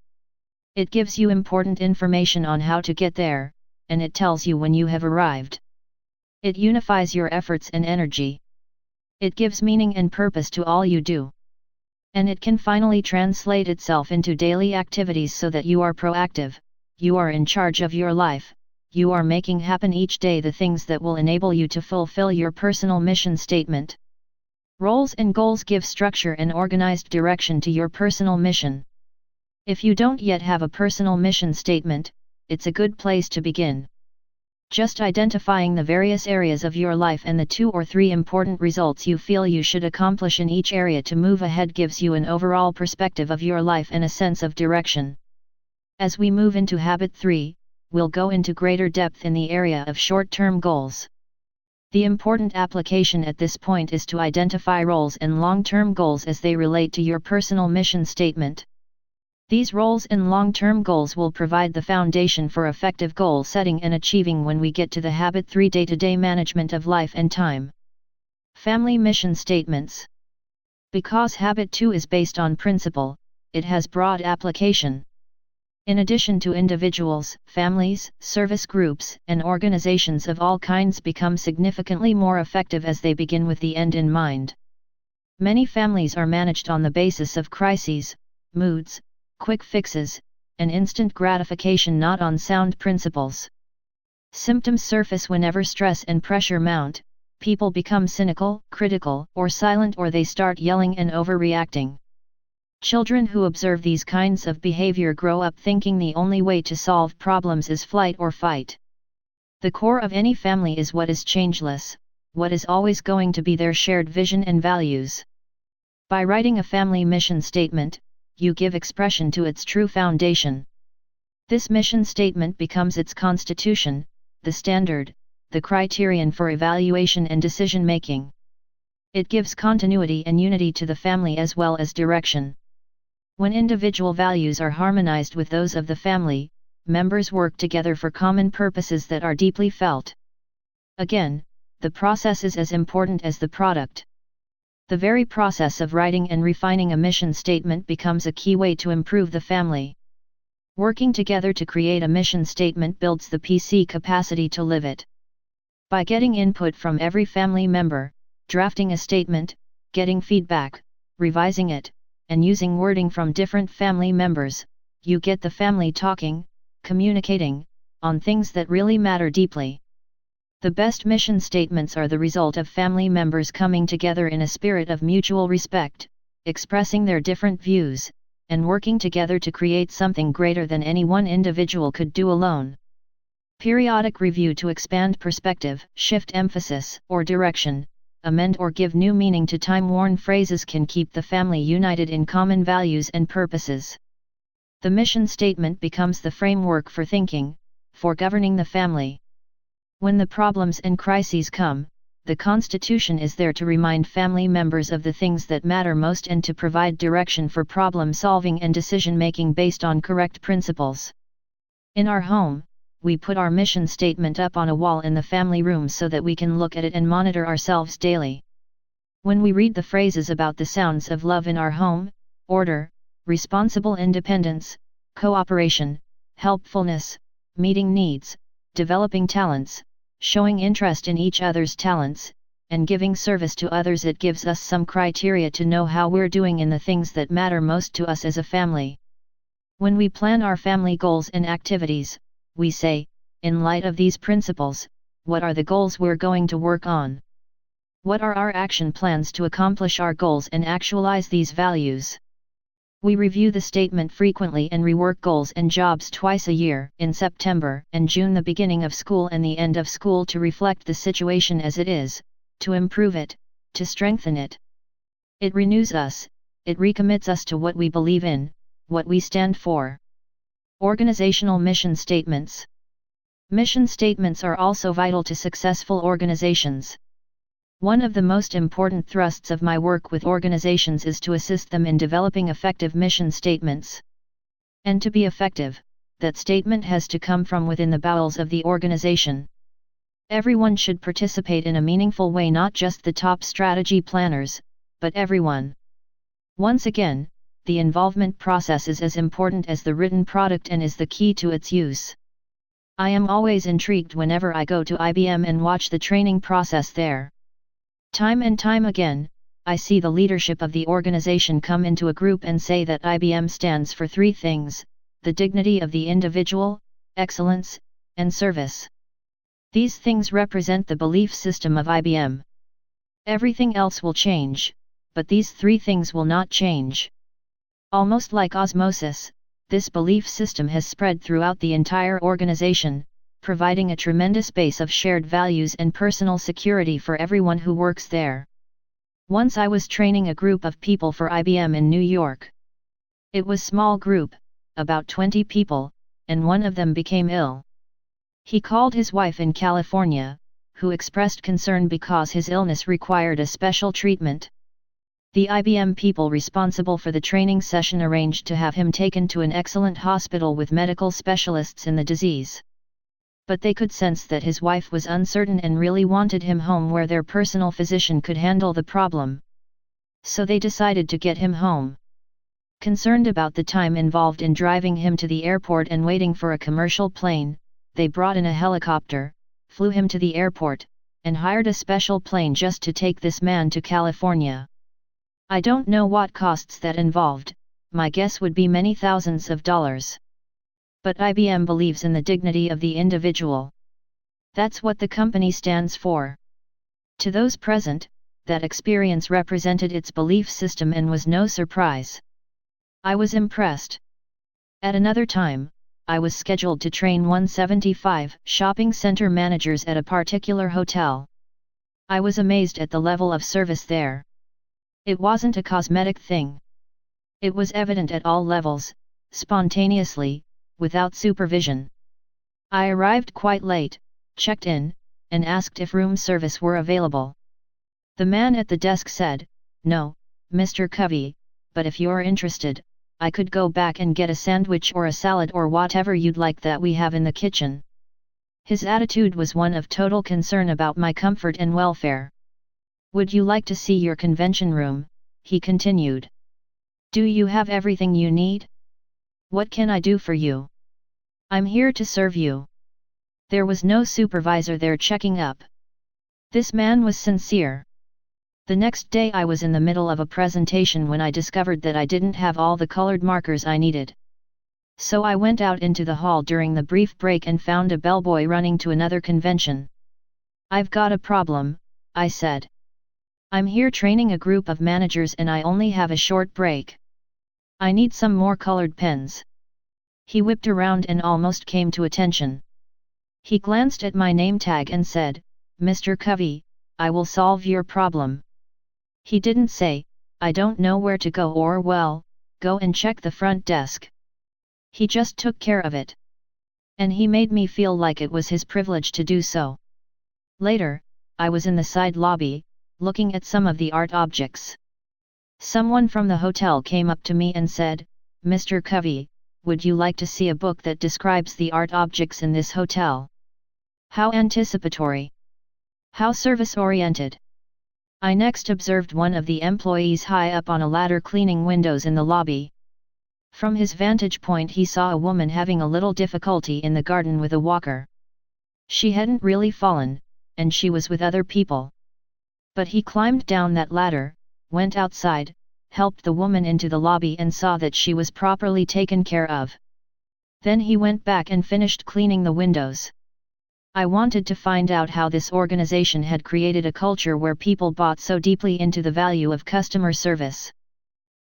It gives you important information on how to get there, and it tells you when you have arrived. It unifies your efforts and energy. It gives meaning and purpose to all you do. And it can finally translate itself into daily activities so that you are proactive, you are in charge of your life, you are making happen each day the things that will enable you to fulfill your personal mission statement. Roles and goals give structure and organized direction to your personal mission. If you don't yet have a personal mission statement, it's a good place to begin. Just identifying the various areas of your life and the 2 or 3 important results you feel you should accomplish in each area to move ahead gives you an overall perspective of your life and a sense of direction. As we move into Habit 3, we'll go into greater depth in the area of short-term goals. The important application at this point is to identify roles and long-term goals as they relate to your personal mission statement. These roles and long-term goals will provide the foundation for effective goal setting and achieving when we get to the Habit 3 day-to-day management of life and time. Family mission statements. Because Habit 2 is based on principle, it has broad application. In addition to individuals, families, service groups, and organizations of all kinds become significantly more effective as they begin with the end in mind. Many families are managed on the basis of crises, moods, quick fixes, and instant gratification, not on sound principles. Symptoms surface whenever stress and pressure mount, people become cynical, critical, or silent, or they start yelling and overreacting. Children who observe these kinds of behavior grow up thinking the only way to solve problems is flight or fight. The core of any family is what is changeless, what is always going to be their shared vision and values. By writing a family mission statement, you give expression to its true foundation. This mission statement becomes its constitution, the standard, the criterion for evaluation and decision-making. It gives continuity and unity to the family as well as direction. When individual values are harmonized with those of the family, members work together for common purposes that are deeply felt. Again, the process is as important as the product. The very process of writing and refining a mission statement becomes a key way to improve the family. Working together to create a mission statement builds the PC capacity to live it. By getting input from every family member, drafting a statement, getting feedback, revising it, and using wording from different family members, you get the family talking, communicating, on things that really matter deeply. The best mission statements are the result of family members coming together in a spirit of mutual respect, expressing their different views, and working together to create something greater than any one individual could do alone. Periodic review to expand perspective, shift emphasis or direction, amend or give new meaning to time-worn phrases can keep the family united in common values and purposes. The mission statement becomes the framework for thinking, for governing the family. When the problems and crises come, the Constitution is there to remind family members of the things that matter most and to provide direction for problem solving and decision-making based on correct principles. In our home, we put our mission statement up on a wall in the family room so that we can look at it and monitor ourselves daily. When we read the phrases about the sounds of love in our home, order, responsible independence, cooperation, helpfulness, meeting needs, developing talents, showing interest in each other's talents, and giving service to others, it gives us some criteria to know how we're doing in the things that matter most to us as a family. When we plan our family goals and activities, we say, in light of these principles, what are the goals we're going to work on? What are our action plans to accomplish our goals and actualize these values? We review the statement frequently and rework goals and jobs twice a year, in September and June, the beginning of school and the end of school, to reflect the situation as it is, to improve it, to strengthen it. It renews us, it recommits us to what we believe in, what we stand for. Organizational mission statements. Mission statements are also vital to successful organizations. One of the most important thrusts of my work with organizations is to assist them in developing effective mission statements. And to be effective, that statement has to come from within the bowels of the organization. Everyone should participate in a meaningful way, not just the top strategy planners, but everyone. Once again, the involvement process is as important as the written product and is the key to its use. I am always intrigued whenever I go to IBM and watch the training process there. Time and time again, I see the leadership of the organization come into a group and say that IBM stands for three things: the dignity of the individual, excellence, and service. These things represent the belief system of IBM. Everything else will change, but these three things will not change. Almost like osmosis, this belief system has spread throughout the entire organization, providing a tremendous base of shared values and personal security for everyone who works there. Once I was training a group of people for IBM in New York. It was small group, about 20 people, and one of them became ill. He called his wife in California, who expressed concern because his illness required a special treatment. The IBM people responsible for the training session arranged to have him taken to an excellent hospital with medical specialists in the disease. But they could sense that his wife was uncertain and really wanted him home where their personal physician could handle the problem. So they decided to get him home. Concerned about the time involved in driving him to the airport and waiting for a commercial plane, they brought in a helicopter, flew him to the airport, and hired a special plane just to take this man to California. I don't know what costs that involved, my guess would be many thousands of dollars. But IBM believes in the dignity of the individual. That's what the company stands for. To those present, that experience represented its belief system and was no surprise. I was impressed. At another time, I was scheduled to train 175 shopping center managers at a particular hotel. I was amazed at the level of service there. It wasn't a cosmetic thing. It was evident at all levels, spontaneously, without supervision. I arrived quite late, checked in, and asked if room service were available. The man at the desk said, "No, Mr. Covey, but if you're interested, I could go back and get a sandwich or a salad or whatever you'd like that we have in the kitchen. His attitude was one of total concern about my comfort and welfare. Would you like to see your convention room? He continued. Do you have everything you need? What can I do for you? I'm here to serve you. There was no supervisor there checking up. This man was sincere. The next day I was in the middle of a presentation when I discovered that I didn't have all the colored markers I needed. So I went out into the hall during the brief break and found a bellboy running to another convention. I've got a problem, I said. I'm here training a group of managers and I only have a short break. I need some more colored pens. He whipped around and almost came to attention. He glanced at my name tag and said, Mr. Covey, I will solve your problem. He didn't say, I don't know where to go or well, go and check the front desk. He just took care of it. And he made me feel like it was his privilege to do so. Later, I was in the side lobby, looking at some of the art objects. Someone from the hotel came up to me and said, Mr. Covey, would you like to see a book that describes the art objects in this hotel? How anticipatory! How service-oriented! I next observed one of the employees high up on a ladder cleaning windows in the lobby. From his vantage point he saw a woman having a little difficulty in the garden with a walker. She hadn't really fallen, and she was with other people. But he climbed down that ladder, went outside, helped the woman into the lobby and saw that she was properly taken care of. Then he went back and finished cleaning the windows. I wanted to find out how this organization had created a culture where people bought so deeply into the value of customer service.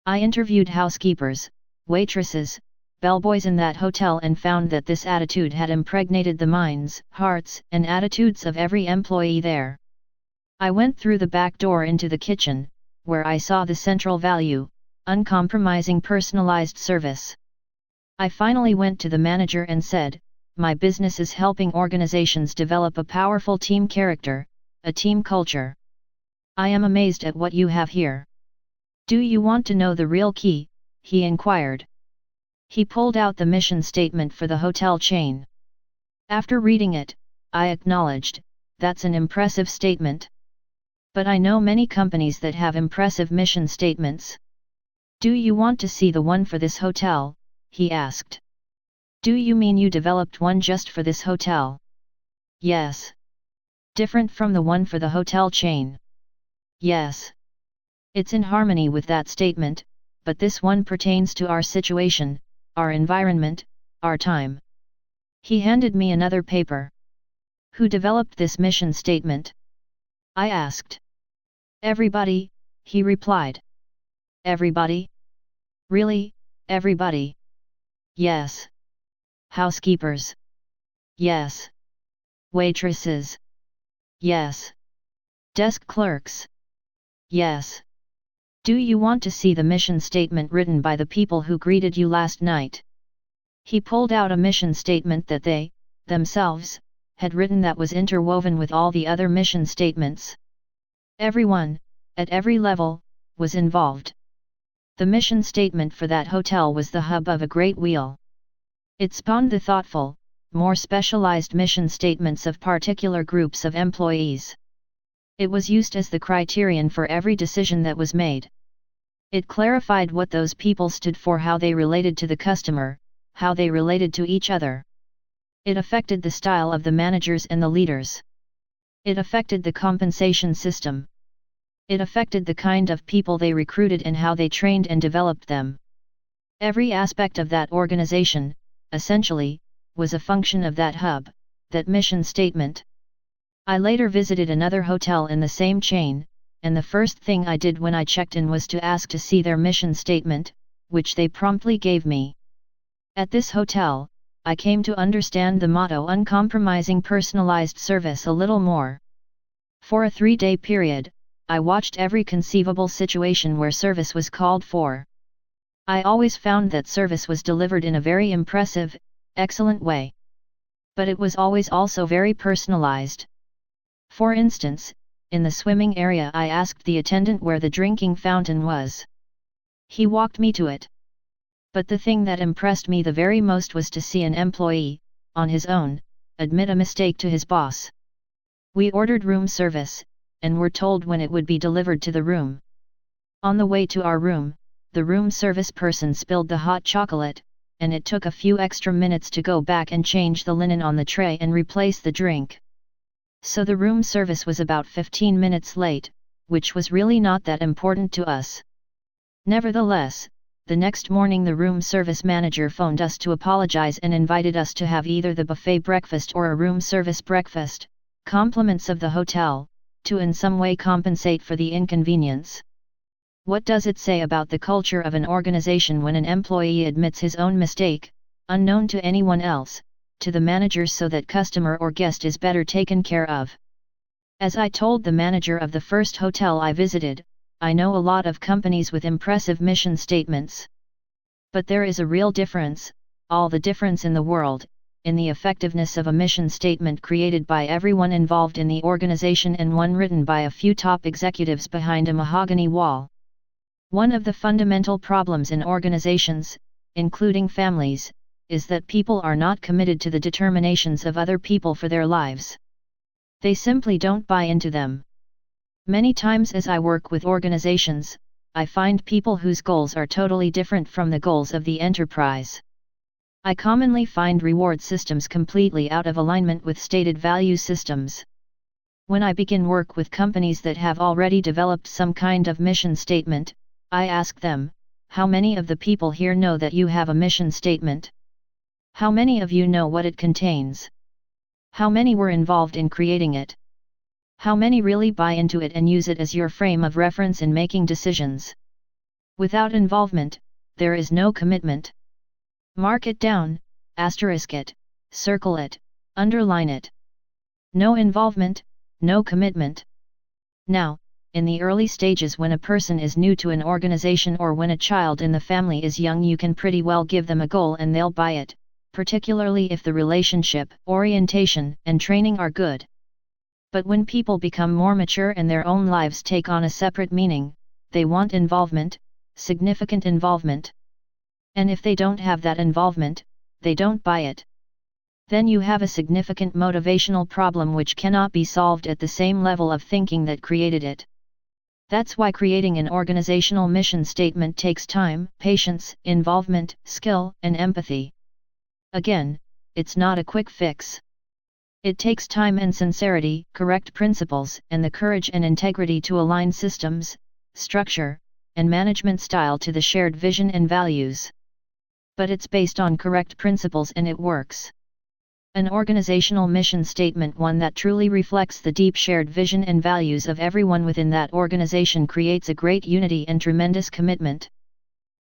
I interviewed housekeepers, waitresses, bellboys in that hotel and found that this attitude had impregnated the minds, hearts, and attitudes of every employee there. I went through the back door into the kitchen, where I saw the central value, uncompromising personalized service. I finally went to the manager and said, my business is helping organizations develop a powerful team character, a team culture. I am amazed at what you have here. Do you want to know the real key? He inquired. He pulled out the mission statement for the hotel chain. After reading it, I acknowledged, that's an impressive statement. But I know many companies that have impressive mission statements. Do you want to see the one for this hotel? He asked. Do you mean you developed one just for this hotel? Yes. Different from the one for the hotel chain? Yes. It's in harmony with that statement, but this one pertains to our situation, our environment, our time. He handed me another paper. Who developed this mission statement? I asked. Everybody, he replied. Everybody? Really, everybody? Yes. Housekeepers? Yes. Waitresses? Yes. Desk clerks? Yes. Do you want to see the mission statement written by the people who greeted you last night? He pulled out a mission statement that they, themselves, had written that was interwoven with all the other mission statements. Everyone, at every level, was involved. The mission statement for that hotel was the hub of a great wheel. It spawned the thoughtful, more specialized mission statements of particular groups of employees. It was used as the criterion for every decision that was made. It clarified what those people stood for, how they related to the customer, how they related to each other. It affected the style of the managers and the leaders. It affected the compensation system. It affected the kind of people they recruited and how they trained and developed them. Every aspect of that organization, essentially, was a function of that hub, that mission statement. I later visited another hotel in the same chain, and the first thing I did when I checked in was to ask to see their mission statement, which they promptly gave me. At this hotel, I came to understand the motto uncompromising personalized service a little more. For a 3-day period, I watched every conceivable situation where service was called for. I always found that service was delivered in a very impressive, excellent way. But it was always also very personalized. For instance, in the swimming area I asked the attendant where the drinking fountain was. He walked me to it. But the thing that impressed me the very most was to see an employee, on his own, admit a mistake to his boss. We ordered room service, and were told when it would be delivered to the room. On the way to our room, the room service person spilled the hot chocolate, and it took a few extra minutes to go back and change the linen on the tray and replace the drink. So the room service was about 15 minutes late, which was really not that important to us. Nevertheless, the next morning the room service manager phoned us to apologize and invited us to have either the buffet breakfast or a room service breakfast, compliments of the hotel, to in some way compensate for the inconvenience. What does it say about the culture of an organization when an employee admits his own mistake, unknown to anyone else, to the manager so that customer or guest is better taken care of? As I told the manager of the first hotel I visited, I know a lot of companies with impressive mission statements. But there is a real difference, all the difference in the world, in the effectiveness of a mission statement created by everyone involved in the organization and one written by a few top executives behind a mahogany wall. One of the fundamental problems in organizations, including families, is that people are not committed to the determinations of other people for their lives. They simply don't buy into them. Many times as I work with organizations, I find people whose goals are totally different from the goals of the enterprise. I commonly find reward systems completely out of alignment with stated value systems. When I begin work with companies that have already developed some kind of mission statement, I ask them, how many of the people here know that you have a mission statement? How many of you know what it contains? How many were involved in creating it? How many really buy into it and use it as your frame of reference in making decisions? Without involvement, there is no commitment. Mark it down, asterisk it, circle it, underline it. No involvement, no commitment. Now, in the early stages when a person is new to an organization or when a child in the family is young, you can pretty well give them a goal and they'll buy it, particularly if the relationship, orientation, and training are good. But when people become more mature and their own lives take on a separate meaning, they want involvement, significant involvement. And if they don't have that involvement, they don't buy it. Then you have a significant motivational problem which cannot be solved at the same level of thinking that created it. That's why creating an organizational mission statement takes time, patience, involvement, skill, and empathy. Again, it's not a quick fix. It takes time and sincerity, correct principles, and the courage and integrity to align systems, structure, and management style to the shared vision and values. But it's based on correct principles and it works. An organizational mission statement, one that truly reflects the deep shared vision and values of everyone within that organization, creates a great unity and tremendous commitment.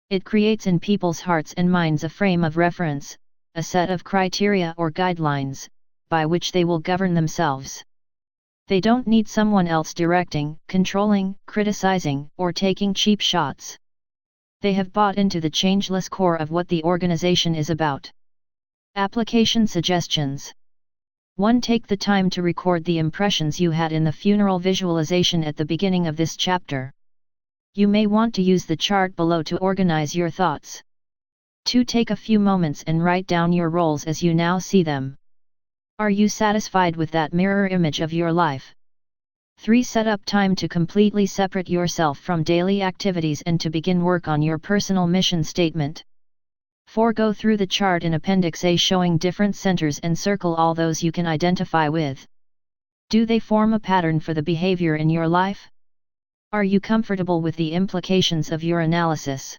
It creates in people's hearts and minds a frame of reference, a set of criteria or guidelines, by which they will govern themselves. They don't need someone else directing, controlling, criticizing, or taking cheap shots. They have bought into the changeless core of what the organization is about. Application suggestions. 1. Take the time to record the impressions you had in the funeral visualization at the beginning of this chapter. You may want to use the chart below to organize your thoughts. 2. Take a few moments and write down your roles as you now see them. Are you satisfied with that mirror image of your life? 3. Set up time to completely separate yourself from daily activities and to begin work on your personal mission statement. 4. Go through the chart in Appendix A showing different centers and circle all those you can identify with. Do they form a pattern for the behavior in your life? Are you comfortable with the implications of your analysis?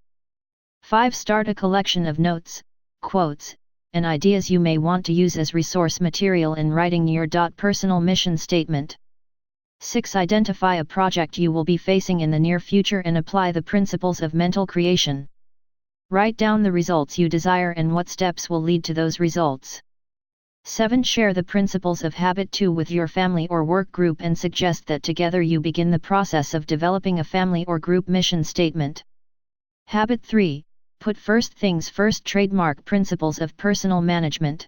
5. Start a collection of notes, quotes, and ideas you may want to use as resource material in writing your personal mission statement. 6. Identify a project you will be facing in the near future and apply the principles of mental creation. Write down the results you desire and what steps will lead to those results. 7. Share the principles of Habit 2 with your family or work group and suggest that together you begin the process of developing a family or group mission statement. Habit 3. Put first things first. Trademark principles of personal management.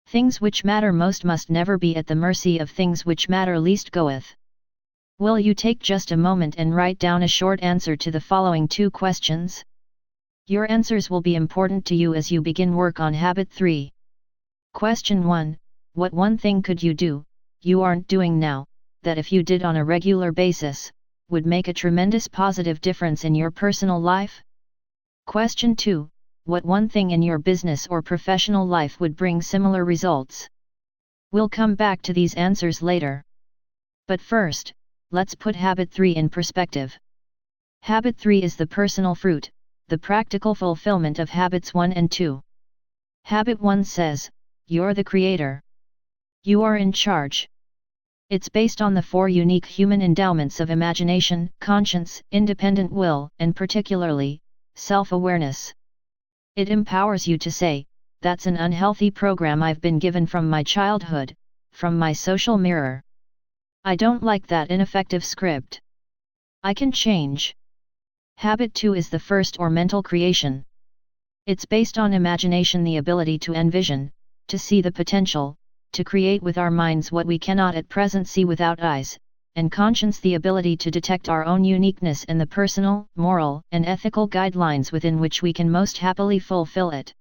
Things which matter most must never be at the mercy of things which matter least. Goeth. Will you take just a moment and write down a short answer to the following 2 questions? Your answers will be important to you as you begin work on Habit 3. Question 1. What one thing could you do, you aren't doing now, that if you did on a regular basis, would make a tremendous positive difference in your personal life? Question 2. What one thing in your business or professional life would bring similar results? We'll come back to these answers later. But first, let's put Habit 3 in perspective. Habit 3 is the personal fruit, the practical fulfillment of Habits 1 and 2. Habit 1 says, you're the creator. You are in charge. It's based on the 4 unique human endowments of imagination, conscience, independent will, and particularly, self-awareness. It empowers you to say, that's an unhealthy program I've been given from my childhood, from my social mirror. I don't like that ineffective script. I can change. Habit 2 is the first or mental creation. It's based on imagination, the ability to envision, to see the potential, to create with our minds what we cannot at present see without eyes, and conscience, the ability to detect our own uniqueness and the personal, moral, and ethical guidelines within which we can most happily fulfill it.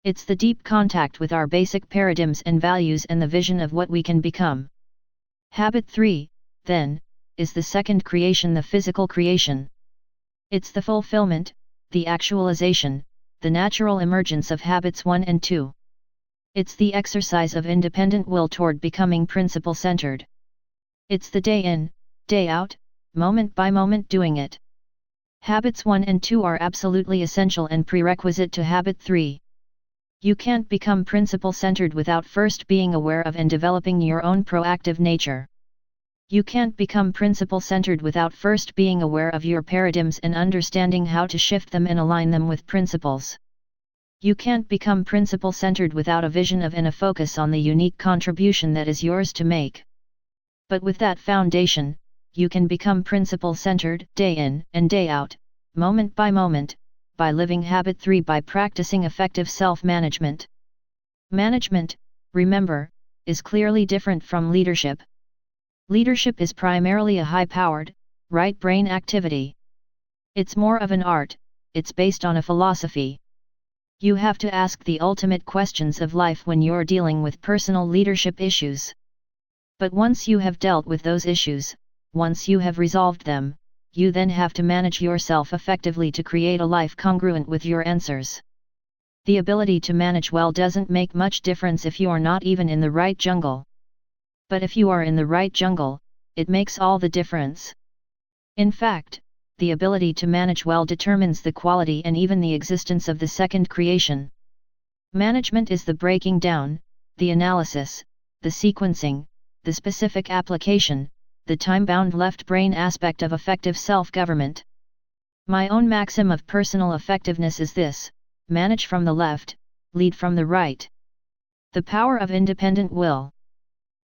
It's the deep contact with our basic paradigms and values and the vision of what we can become. Habit 3, then, is the second creation, the physical creation. It's the fulfillment, the actualization, the natural emergence of Habits 1 and 2. It's the exercise of independent will toward becoming principle-centered. It's the day in, day out, moment by moment doing it. Habits 1 and 2 are absolutely essential and prerequisite to Habit 3. You can't become principle-centered without first being aware of and developing your own proactive nature. You can't become principle-centered without first being aware of your paradigms and understanding how to shift them and align them with principles. You can't become principle-centered without a vision of and a focus on the unique contribution that is yours to make. But with that foundation, you can become principle-centered, day in and day out, moment by moment, by living Habit 3 by practicing effective self-management. Management, remember, is clearly different from leadership. Leadership is primarily a high-powered, right-brain activity. It's more of an art, it's based on a philosophy. You have to ask the ultimate questions of life when you're dealing with personal leadership issues. But once you have dealt with those issues, once you have resolved them, you then have to manage yourself effectively to create a life congruent with your answers. The ability to manage well doesn't make much difference if you're not even in the right jungle. But if you are in the right jungle, it makes all the difference. In fact, the ability to manage well determines the quality and even the existence of the second creation. Management is the breaking down, the analysis, the sequencing, the specific application, the time-bound left-brain aspect of effective self-government. My own maxim of personal effectiveness is this: manage from the left, lead from the right. The power of independent will.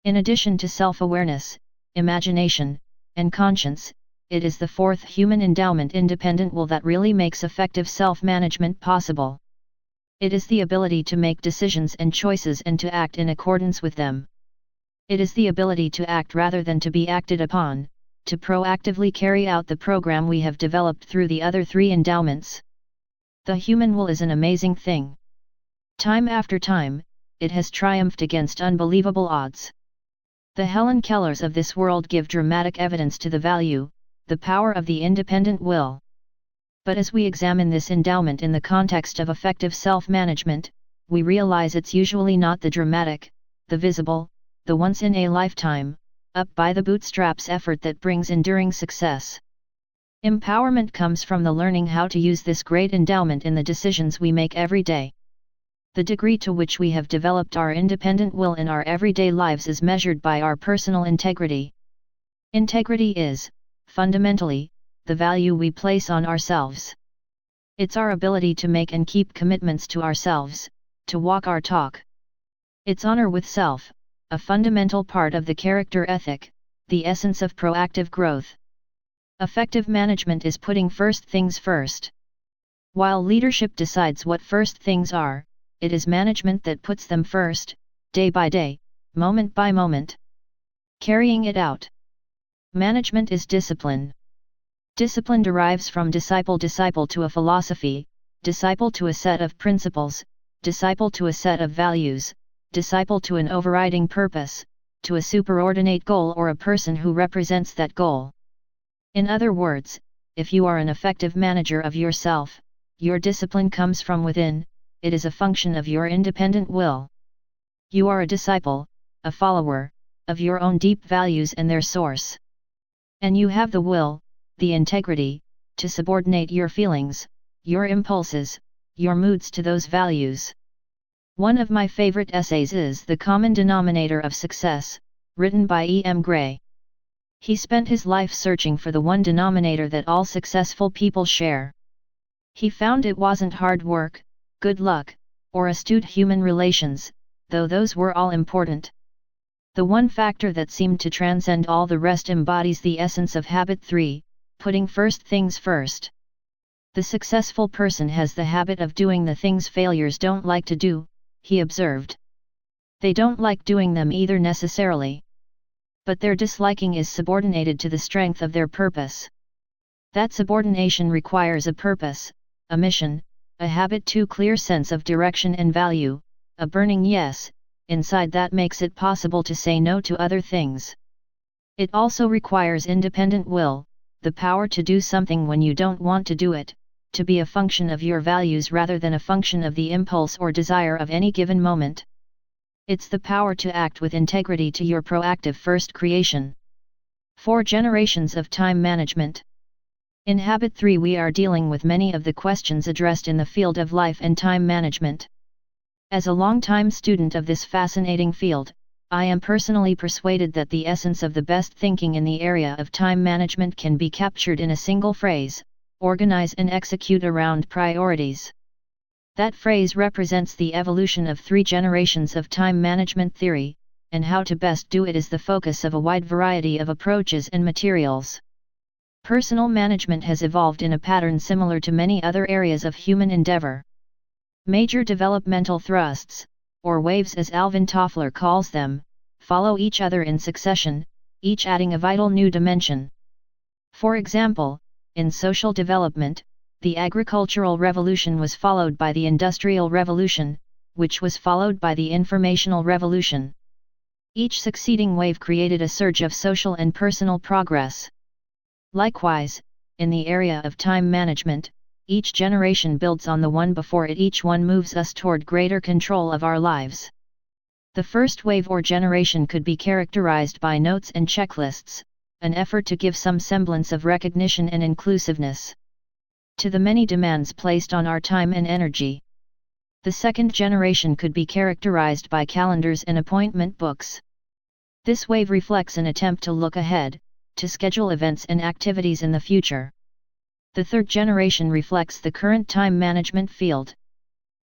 In addition to self-awareness, imagination, and conscience, it is the 4th human endowment, independent will, that really makes effective self-management possible. It is the ability to make decisions and choices and to act in accordance with them. It is the ability to act rather than to be acted upon, to proactively carry out the program we have developed through the other 3 endowments. The human will is an amazing thing. Time after time, it has triumphed against unbelievable odds. The Helen Kellers of this world give dramatic evidence to the value, the power of the independent will. But as we examine this endowment in the context of effective self-management, we realize it's usually not the dramatic, the visible, the once-in-a-lifetime, up-by-the-bootstraps effort that brings enduring success. Empowerment comes from the learning how to use this great endowment in the decisions we make every day. The degree to which we have developed our independent will in our everyday lives is measured by our personal integrity. Integrity is, fundamentally, the value we place on ourselves. It's our ability to make and keep commitments to ourselves, to walk our talk. It's honor with self, a fundamental part of the character ethic, the essence of proactive growth. Effective management is putting first things first. While leadership decides what first things are, it is management that puts them first, day by day, moment by moment. Carrying it out. Management is discipline. Discipline derives from disciple to a philosophy, disciple to a set of principles, disciple to a set of values, disciple to an overriding purpose, to a superordinate goal or a person who represents that goal. In other words, if you are an effective manager of yourself, your discipline comes from within, it is a function of your independent will. You are a disciple, a follower, of your own deep values and their source. And you have the will, the integrity, to subordinate your feelings, your impulses, your moods to those values. One of my favorite essays is The Common Denominator of Success, written by E.M. Gray. He spent his life searching for the one denominator that all successful people share. He found it wasn't hard work, good luck, or astute human relations, though those were all important. The one factor that seemed to transcend all the rest embodies the essence of habit 3, putting first things first. The successful person has the habit of doing the things failures don't like to do, he observed. They don't like doing them either necessarily. But their disliking is subordinated to the strength of their purpose. That subordination requires a purpose, a mission, a habit 2 clear sense of direction and value, a burning yes, inside that makes it possible to say no to other things. It also requires independent will, the power to do something when you don't want to do it, to be a function of your values rather than a function of the impulse or desire of any given moment. It's the power to act with integrity to your proactive first creation. 4 generations of time management. In Habit 3 we are dealing with many of the questions addressed in the field of life and time management. As a long-time student of this fascinating field, I am personally persuaded that the essence of the best thinking in the area of time management can be captured in a single phrase: organize and execute around priorities. That phrase represents the evolution of 3 generations of time management theory, and how to best do it is the focus of a wide variety of approaches and materials. Personal management has evolved in a pattern similar to many other areas of human endeavor. Major developmental thrusts, or waves as Alvin Toffler calls them, follow each other in succession, each adding a vital new dimension. For example, in social development, the agricultural revolution was followed by the industrial revolution, which was followed by the informational revolution. Each succeeding wave created a surge of social and personal progress. Likewise, in the area of time management, each generation builds on the one before it. Each one moves us toward greater control of our lives. The first wave or generation could be characterized by notes and checklists, an effort to give some semblance of recognition and inclusiveness to the many demands placed on our time and energy. The second generation could be characterized by calendars and appointment books. This wave reflects an attempt to look ahead, to schedule events and activities in the future. The third generation reflects the current time management field.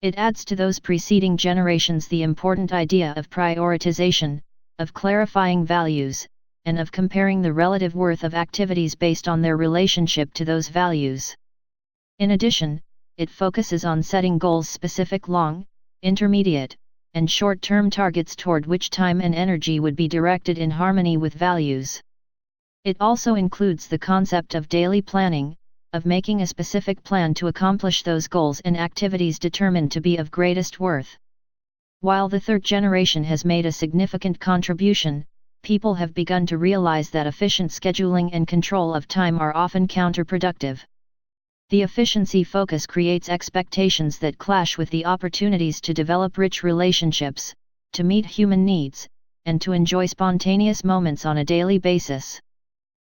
It adds to those preceding generations the important idea of prioritization, of clarifying values, and of comparing the relative worth of activities based on their relationship to those values. In addition, it focuses on setting goals, specific long, intermediate, and short-term targets toward which time and energy would be directed in harmony with values. It also includes the concept of daily planning, of making a specific plan to accomplish those goals and activities determined to be of greatest worth. While the third generation has made a significant contribution, people have begun to realize that efficient scheduling and control of time are often counterproductive. The efficiency focus creates expectations that clash with the opportunities to develop rich relationships, to meet human needs, and to enjoy spontaneous moments on a daily basis.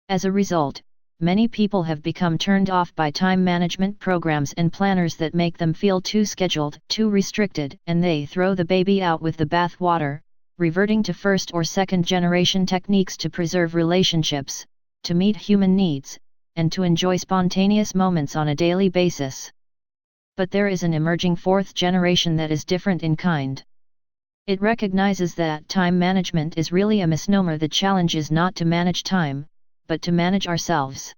As a result, many people have become turned off by time management programs and planners that make them feel too scheduled, too restricted, and they throw the baby out with the bathwater, reverting to first or second generation techniques to preserve relationships, to meet human needs, and to enjoy spontaneous moments on a daily basis. But there is an emerging fourth generation that is different in kind. It recognizes that time management is really a misnomer. The challenge is not to manage time, but to manage ourselves.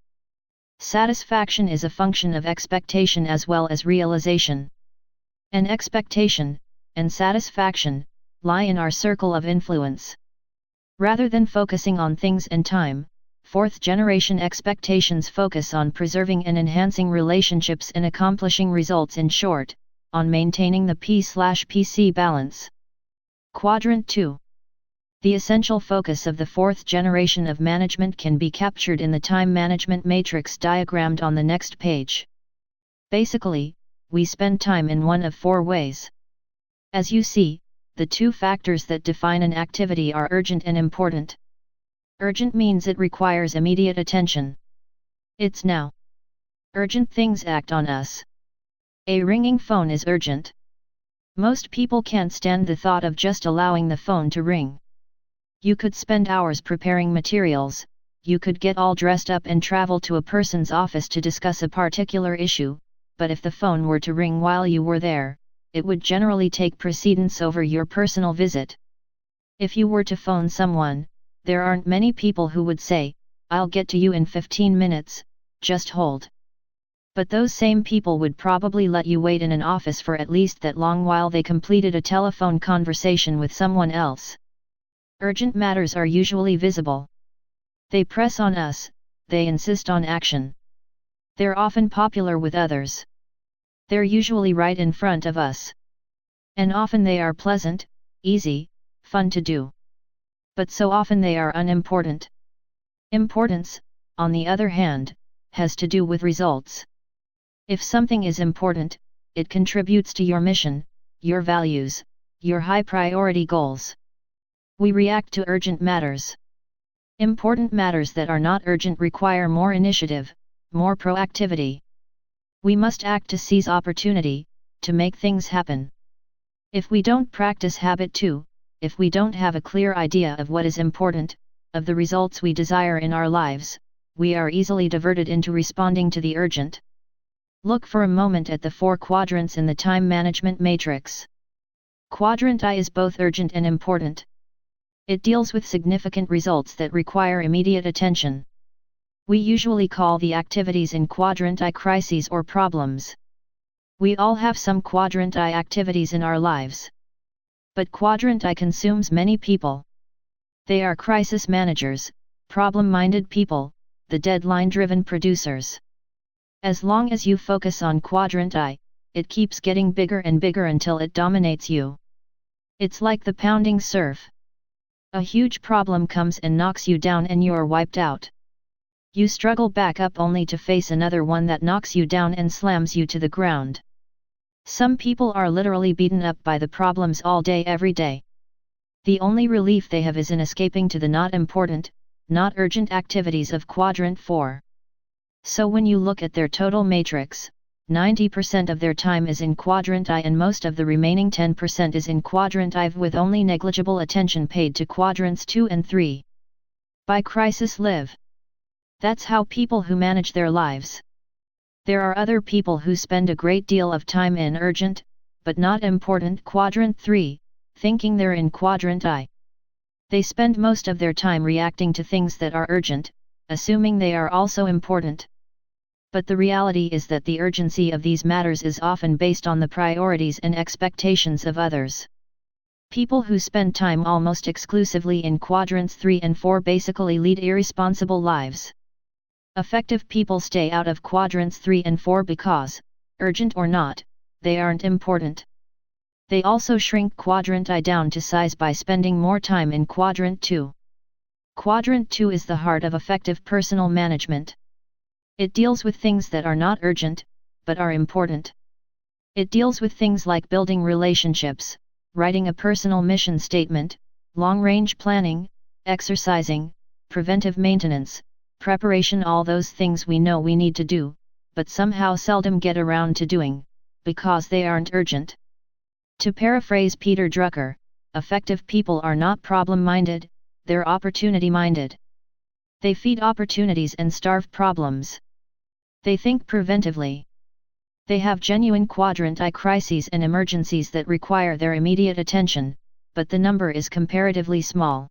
Satisfaction is a function of expectation as well as realization. And expectation, and satisfaction, lie in our circle of influence. Rather than focusing on things and time, Fourth generation expectations focus on preserving and enhancing relationships and accomplishing results, in short, on maintaining the P/PC balance. Quadrant 2. The essential focus of the fourth generation of management can be captured in the time management matrix diagrammed on the next page. Basically, we spend time in one of four ways. As you see, the two factors that define an activity are urgent and important. Urgent means it requires immediate attention. It's now. Urgent things act on us. A ringing phone is urgent. Most people can't stand the thought of just allowing the phone to ring. You could spend hours preparing materials, you could get all dressed up and travel to a person's office to discuss a particular issue, but if the phone were to ring while you were there, it would generally take precedence over your personal visit. If you were to phone someone, there aren't many people who would say, "I'll get to you in 15 minutes, just hold." But those same people would probably let you wait in an office for at least that long while they completed a telephone conversation with someone else. Urgent matters are usually visible. They press on us, they insist on action. They're often popular with others. They're usually right in front of us. And often they are pleasant, easy, fun to do. But so often they are unimportant. Importance, on the other hand, has to do with results. If something is important, it contributes to your mission, your values, your high priority goals. We react to urgent matters. Important matters that are not urgent require more initiative, more proactivity. We must act to seize opportunity, to make things happen. If we don't practice habit 2, if we don't have a clear idea of what is important, of the results we desire in our lives, we are easily diverted into responding to the urgent. Look for a moment at the four quadrants in the time management matrix. Quadrant I is both urgent and important. It deals with significant results that require immediate attention. We usually call the activities in Quadrant I crises or problems. We all have some Quadrant I activities in our lives. But Quadrant I consumes many people. They are crisis managers, problem-minded people, the deadline-driven producers. As long as you focus on Quadrant I, it keeps getting bigger and bigger until it dominates you. It's like the pounding surf. A huge problem comes and knocks you down and you're wiped out. You struggle back up only to face another one that knocks you down and slams you to the ground. Some people are literally beaten up by the problems all day every day. The only relief they have is in escaping to the not important, not urgent activities of Quadrant 4. So when you look at their total matrix, 90% of their time is in Quadrant I and most of the remaining 10% is in Quadrant IV with only negligible attention paid to Quadrants 2 and 3. By crisis live. That's how people who manage their lives. There are other people who spend a great deal of time in urgent, but not important Quadrant 3, thinking they're in Quadrant I. They spend most of their time reacting to things that are urgent, assuming they are also important. But the reality is that the urgency of these matters is often based on the priorities and expectations of others. People who spend time almost exclusively in Quadrants 3 and 4 basically lead irresponsible lives. Effective people stay out of Quadrants 3 and 4 because, urgent or not, they aren't important. They also shrink Quadrant I down to size by spending more time in Quadrant 2. Quadrant 2 is the heart of effective personal management. It deals with things that are not urgent, but are important. It deals with things like building relationships, writing a personal mission statement, long-range planning, exercising, preventive maintenance, preparation, all those things we know we need to do, but somehow seldom get around to doing, because they aren't urgent. To paraphrase Peter Drucker, effective people are not problem-minded, they're opportunity-minded. They feed opportunities and starve problems. They think preventively. They have genuine Quadrant I crises and emergencies that require their immediate attention, but the number is comparatively small.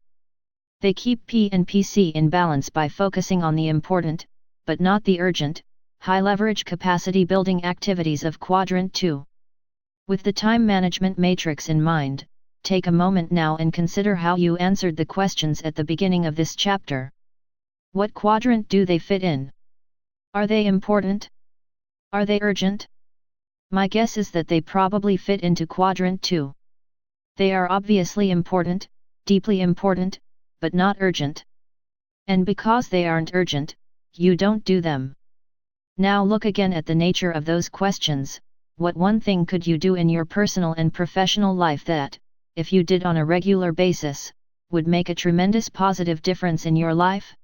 They keep P and PC in balance by focusing on the important, but not the urgent, high-leverage capacity-building activities of Quadrant 2. With the time management matrix in mind, take a moment now and consider how you answered the questions at the beginning of this chapter. What quadrant do they fit in? Are they important? Are they urgent? My guess is that they probably fit into quadrant 2. They are obviously important, deeply important, but not urgent. And because they aren't urgent, you don't do them. Now look again at the nature of those questions. What one thing could you do in your personal and professional life that, if you did on a regular basis, would make a tremendous positive difference in your life?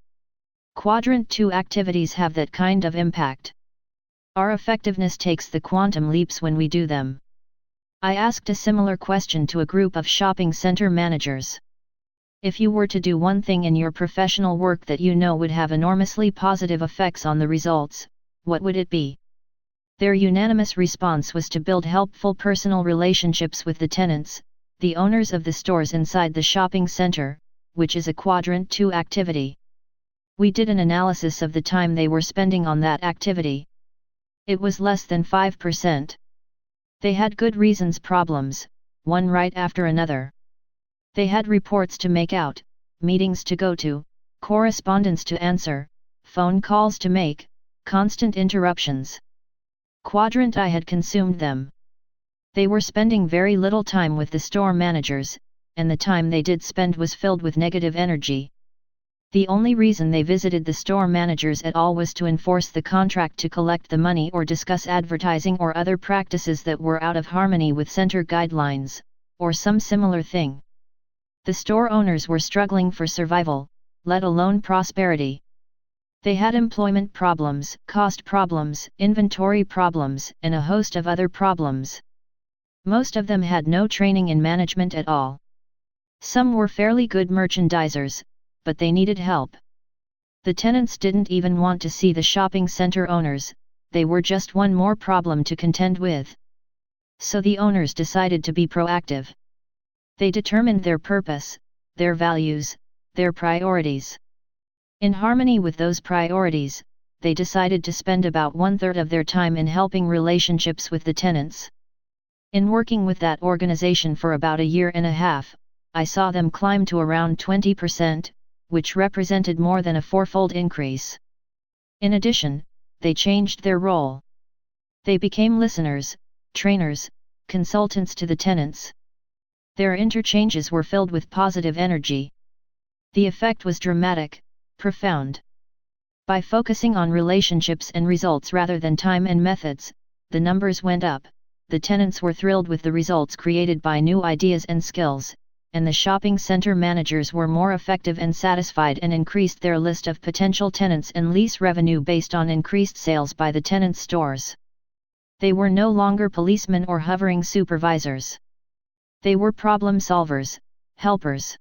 Quadrant 2 activities have that kind of impact. Our effectiveness takes the quantum leaps when we do them. I asked a similar question to a group of shopping center managers. If you were to do one thing in your professional work that you know would have enormously positive effects on the results, what would it be? Their unanimous response was to build helpful personal relationships with the tenants, the owners of the stores inside the shopping center, which is a quadrant 2 activity. We did an analysis of the time they were spending on that activity. It was less than 5%. They had good reasons problems, one right after another. They had reports to make out, meetings to go to, correspondence to answer, phone calls to make, constant interruptions. Quadrant I had consumed them. They were spending very little time with the store managers, and the time they did spend was filled with negative energy. The only reason they visited the store managers at all was to enforce the contract to collect the money or discuss advertising or other practices that were out of harmony with center guidelines, or some similar thing. The store owners were struggling for survival, let alone prosperity. They had employment problems, cost problems, inventory problems, and a host of other problems. Most of them had no training in management at all. Some were fairly good merchandisers, but they needed help. The tenants didn't even want to see the shopping center owners, they were just one more problem to contend with. So the owners decided to be proactive. They determined their purpose, their values, their priorities. In harmony with those priorities, they decided to spend about 1/3 of their time in helping relationships with the tenants. In working with that organization for about a year and a half, I saw them climb to around 20%, which represented more than a 4-fold increase. In addition, they changed their role. They became listeners, trainers, consultants to the tenants. Their interchanges were filled with positive energy. The effect was dramatic, profound. By focusing on relationships and results rather than time and methods, the numbers went up, the tenants were thrilled with the results created by new ideas and skills, and the shopping center managers were more effective and satisfied and increased their list of potential tenants and lease revenue based on increased sales by the tenants' stores. They were no longer policemen or hovering supervisors. They were problem solvers, helpers.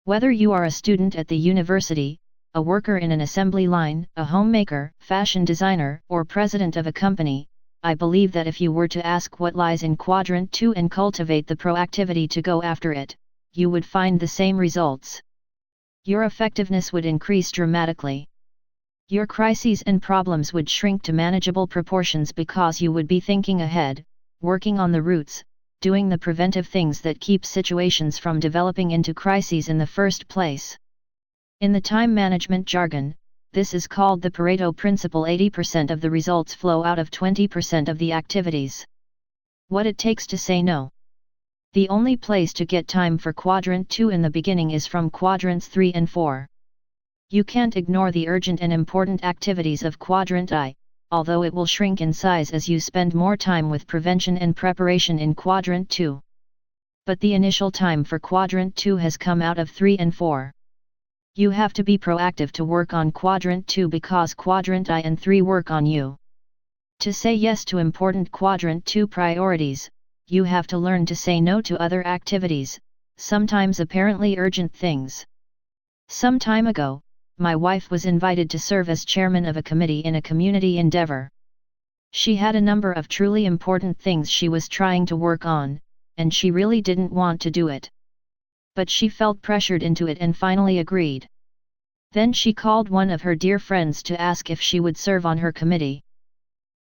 Whether you are a student at the university, a worker in an assembly line, a homemaker, fashion designer, or president of a company, I believe that if you were to ask what lies in quadrant 2 and cultivate the proactivity to go after it, you would find the same results. Your effectiveness would increase dramatically. Your crises and problems would shrink to manageable proportions because you would be thinking ahead, working on the roots, doing the preventive things that keep situations from developing into crises in the first place. In the time management jargon, this is called the Pareto principle. 80% of the results flow out of 20% of the activities. What it takes to say no. The only place to get time for quadrant 2 in the beginning is from quadrants 3 and 4. You can't ignore the urgent and important activities of quadrant I, although it will shrink in size as you spend more time with prevention and preparation in quadrant 2. But the initial time for quadrant 2 has come out of 3 and 4. You have to be proactive to work on quadrant 2 because quadrant I and 3 work on you. To say yes to important quadrant 2 priorities, you have to learn to say no to other activities, sometimes apparently urgent things. Some time ago, my wife was invited to serve as chairman of a committee in a community endeavor. She had a number of truly important things she was trying to work on, and she really didn't want to do it. But she felt pressured into it and finally agreed. Then she called one of her dear friends to ask if she would serve on her committee.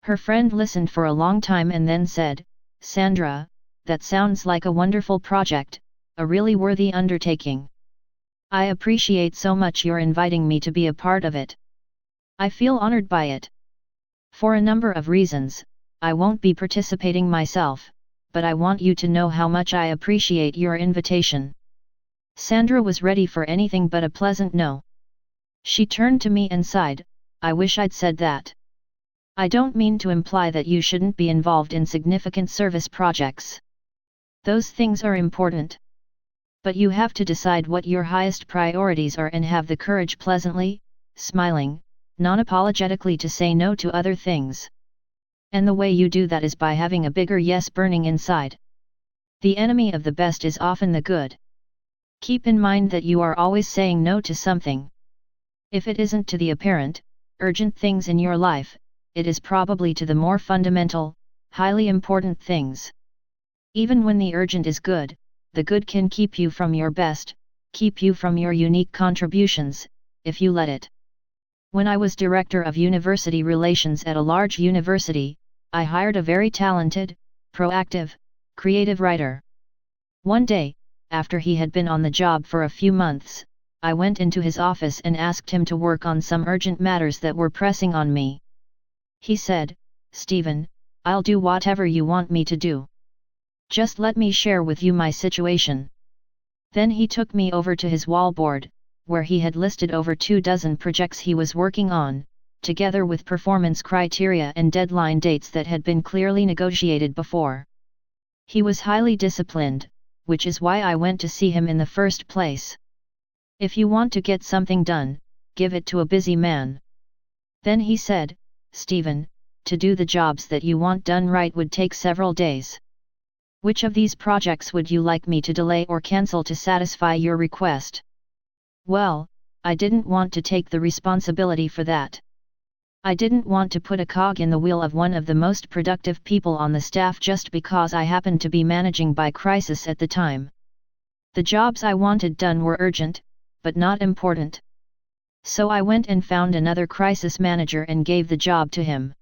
Her friend listened for a long time and then said, "Sandra, that sounds like a wonderful project, a really worthy undertaking. I appreciate so much your inviting me to be a part of it. I feel honored by it. For a number of reasons, I won't be participating myself, but I want you to know how much I appreciate your invitation." Sandra was ready for anything but a pleasant no. She turned to me and sighed, "I wish I'd said that. I don't mean to imply that you shouldn't be involved in significant service projects. Those things are important. But you have to decide what your highest priorities are and have the courage pleasantly, smiling, non-apologetically to say no to other things. And the way you do that is by having a bigger yes burning inside. The enemy of the best is often the good. Keep in mind that you are always saying no to something. If it isn't to the apparent, urgent things in your life, it is probably to the more fundamental, highly important things. Even when the urgent is good, the good can keep you from your best, keep you from your unique contributions, if you let it. When I was director of university relations at a large university, I hired a very talented, proactive, creative writer. One day, after he had been on the job for a few months, I went into his office and asked him to work on some urgent matters that were pressing on me. He said, "Stephen, I'll do whatever you want me to do. Just let me share with you my situation." Then he took me over to his wallboard, where he had listed over 24 projects he was working on, together with performance criteria and deadline dates that had been clearly negotiated before. He was highly disciplined, which is why I went to see him in the first place. If you want to get something done, give it to a busy man. Then he said, "Stephen, to do the jobs that you want done right would take several days. Which of these projects would you like me to delay or cancel to satisfy your request?" Well, I didn't want to take the responsibility for that. I didn't want to put a cog in the wheel of one of the most productive people on the staff just because I happened to be managing by crisis at the time. The jobs I wanted done were urgent, but not important. So I went and found another crisis manager and gave the job to him.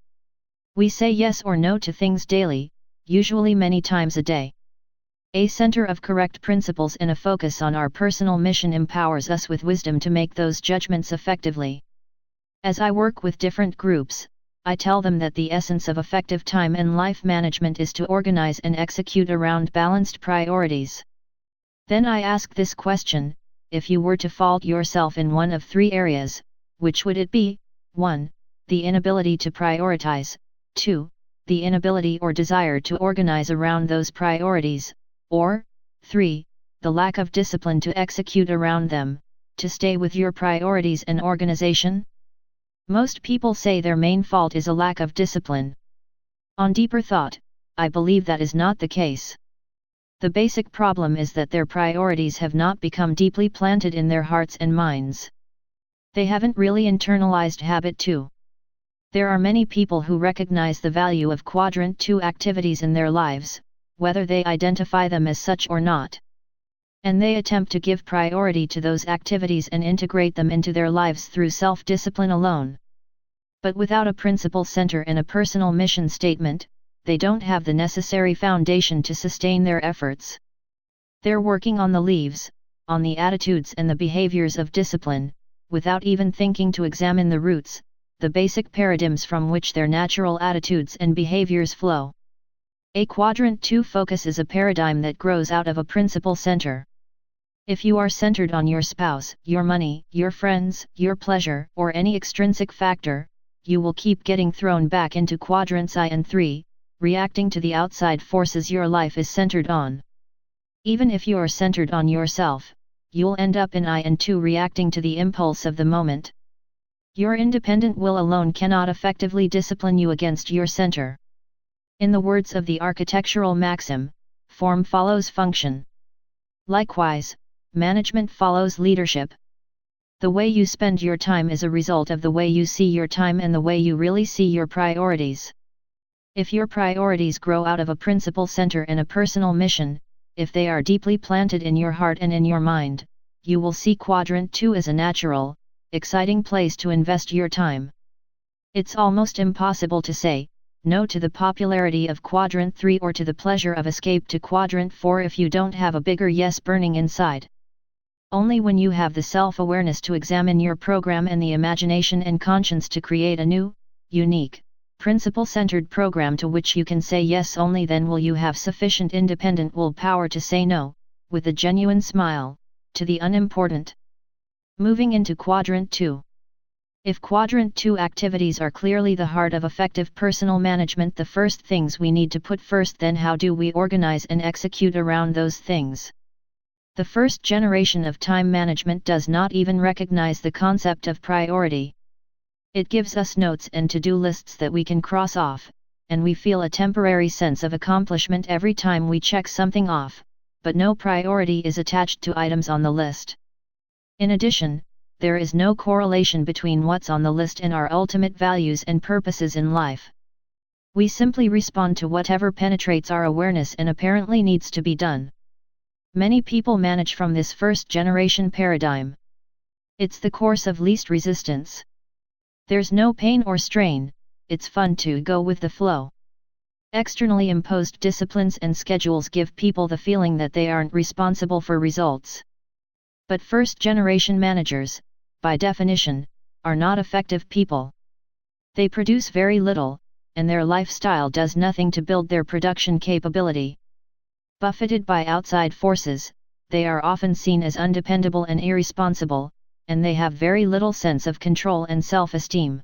We say yes or no to things daily, usually many times a day. A center of correct principles and a focus on our personal mission empowers us with wisdom to make those judgments effectively. As I work with different groups, I tell them that the essence of effective time and life management is to organize and execute around balanced priorities. Then I ask this question: if you were to fault yourself in one of 3 areas, which would it be? 1. The inability to prioritize. 2. The inability or desire to organize around those priorities. Or, 3. The lack of discipline to execute around them, to stay with your priorities and organization? Most people say their main fault is a lack of discipline. On deeper thought, I believe that is not the case. The basic problem is that their priorities have not become deeply planted in their hearts and minds. They haven't really internalized habit 2. There are many people who recognize the value of quadrant 2 activities in their lives, whether they identify them as such or not. And they attempt to give priority to those activities and integrate them into their lives through self-discipline alone. But without a principle center and a personal mission statement, they don't have the necessary foundation to sustain their efforts. They're working on the leaves, on the attitudes and the behaviors of discipline, without even thinking to examine the roots, the basic paradigms from which their natural attitudes and behaviors flow. A quadrant 2 focus is a paradigm that grows out of a principle center. If you are centered on your spouse, your money, your friends, your pleasure, or any extrinsic factor, you will keep getting thrown back into quadrants I and 3, reacting to the outside forces your life is centered on. Even if you are centered on yourself, you'll end up in I and 2 reacting to the impulse of the moment. Your independent will alone cannot effectively discipline you against your center. In the words of the architectural maxim, form follows function. Likewise, management follows leadership. The way you spend your time is a result of the way you see your time and the way you really see your priorities. If your priorities grow out of a principle center and a personal mission, if they are deeply planted in your heart and in your mind, you will see quadrant 2 as a natural, exciting place to invest your time. It's almost impossible to say no to the popularity of quadrant 3 or to the pleasure of escape to quadrant 4 if you don't have a bigger yes burning inside. Only when you have the self-awareness to examine your program and the imagination and conscience to create a new, unique, principle-centered program to which you can say yes, only then will you have sufficient independent willpower to say no, with a genuine smile, to the unimportant. Moving into Quadrant 2. If Quadrant 2 activities are clearly the heart of effective personal management, the first things we need to put first, then how do we organize and execute around those things? The first generation of time management does not even recognize the concept of priority. It gives us notes and to-do lists that we can cross off, and we feel a temporary sense of accomplishment every time we check something off, but no priority is attached to items on the list. In addition, there is no correlation between what's on the list and our ultimate values and purposes in life. We simply respond to whatever penetrates our awareness and apparently needs to be done. Many people manage from this first-generation paradigm. It's the course of least resistance. There's no pain or strain, it's fun to go with the flow. Externally imposed disciplines and schedules give people the feeling that they aren't responsible for results. But first-generation managers, by definition, are not effective people. They produce very little, and their lifestyle does nothing to build their production capability. Buffeted by outside forces, they are often seen as undependable and irresponsible, and they have very little sense of control and self-esteem.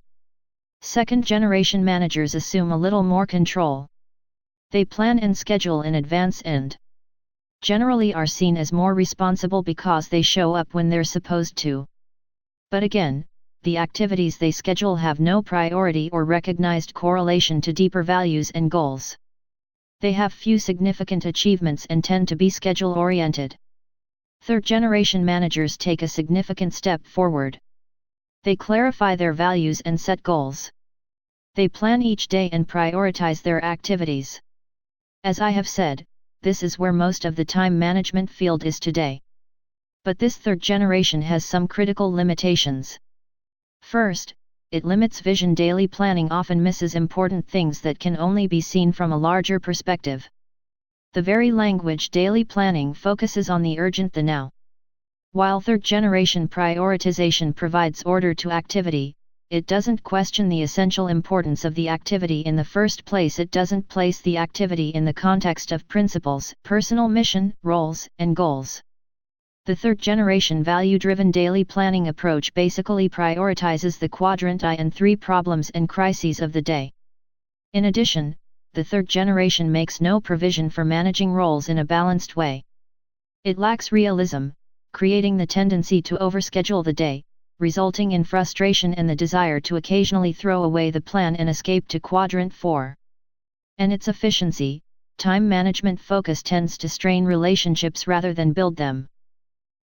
Second-generation managers assume a little more control. They plan and schedule in advance and generally are seen as more responsible because they show up when they're supposed to. But again, the activities they schedule have no priority or recognized correlation to deeper values and goals. They have few significant achievements and tend to be schedule-oriented. Third-generation managers take a significant step forward. They clarify their values and set goals. They plan each day and prioritize their activities. As I have said, this is where most of the time management field is today. But this third generation has some critical limitations. First, it limits vision. Daily planning often misses important things that can only be seen from a larger perspective. The very language daily planning focuses on the urgent, the now. While third generation prioritization provides order to activity, it doesn't question the essential importance of the activity in the first place. It doesn't place the activity in the context of principles, personal mission, roles, and goals. The third-generation value-driven daily planning approach basically prioritizes the quadrant I and 3 problems and crises of the day. In addition, the third generation makes no provision for managing roles in a balanced way. It lacks realism, creating the tendency to overschedule the day, resulting in frustration and the desire to occasionally throw away the plan and escape to quadrant 4. And its efficiency, time management focus tends to strain relationships rather than build them.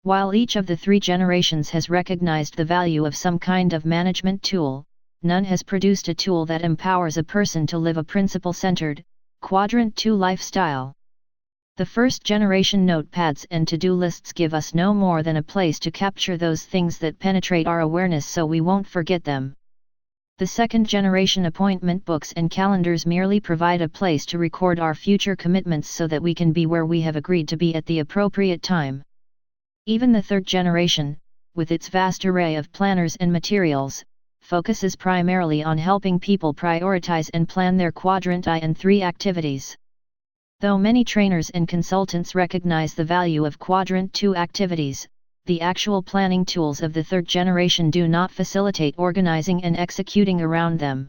While each of the 3 generations has recognized the value of some kind of management tool, none has produced a tool that empowers a person to live a principle-centered, quadrant 2 lifestyle. The first generation notepads and to-do lists give us no more than a place to capture those things that penetrate our awareness so we won't forget them. The second generation appointment books and calendars merely provide a place to record our future commitments so that we can be where we have agreed to be at the appropriate time. Even the third generation, with its vast array of planners and materials, focuses primarily on helping people prioritize and plan their quadrant I and 3 activities. Though many trainers and consultants recognize the value of quadrant 2 activities, the actual planning tools of the third generation do not facilitate organizing and executing around them.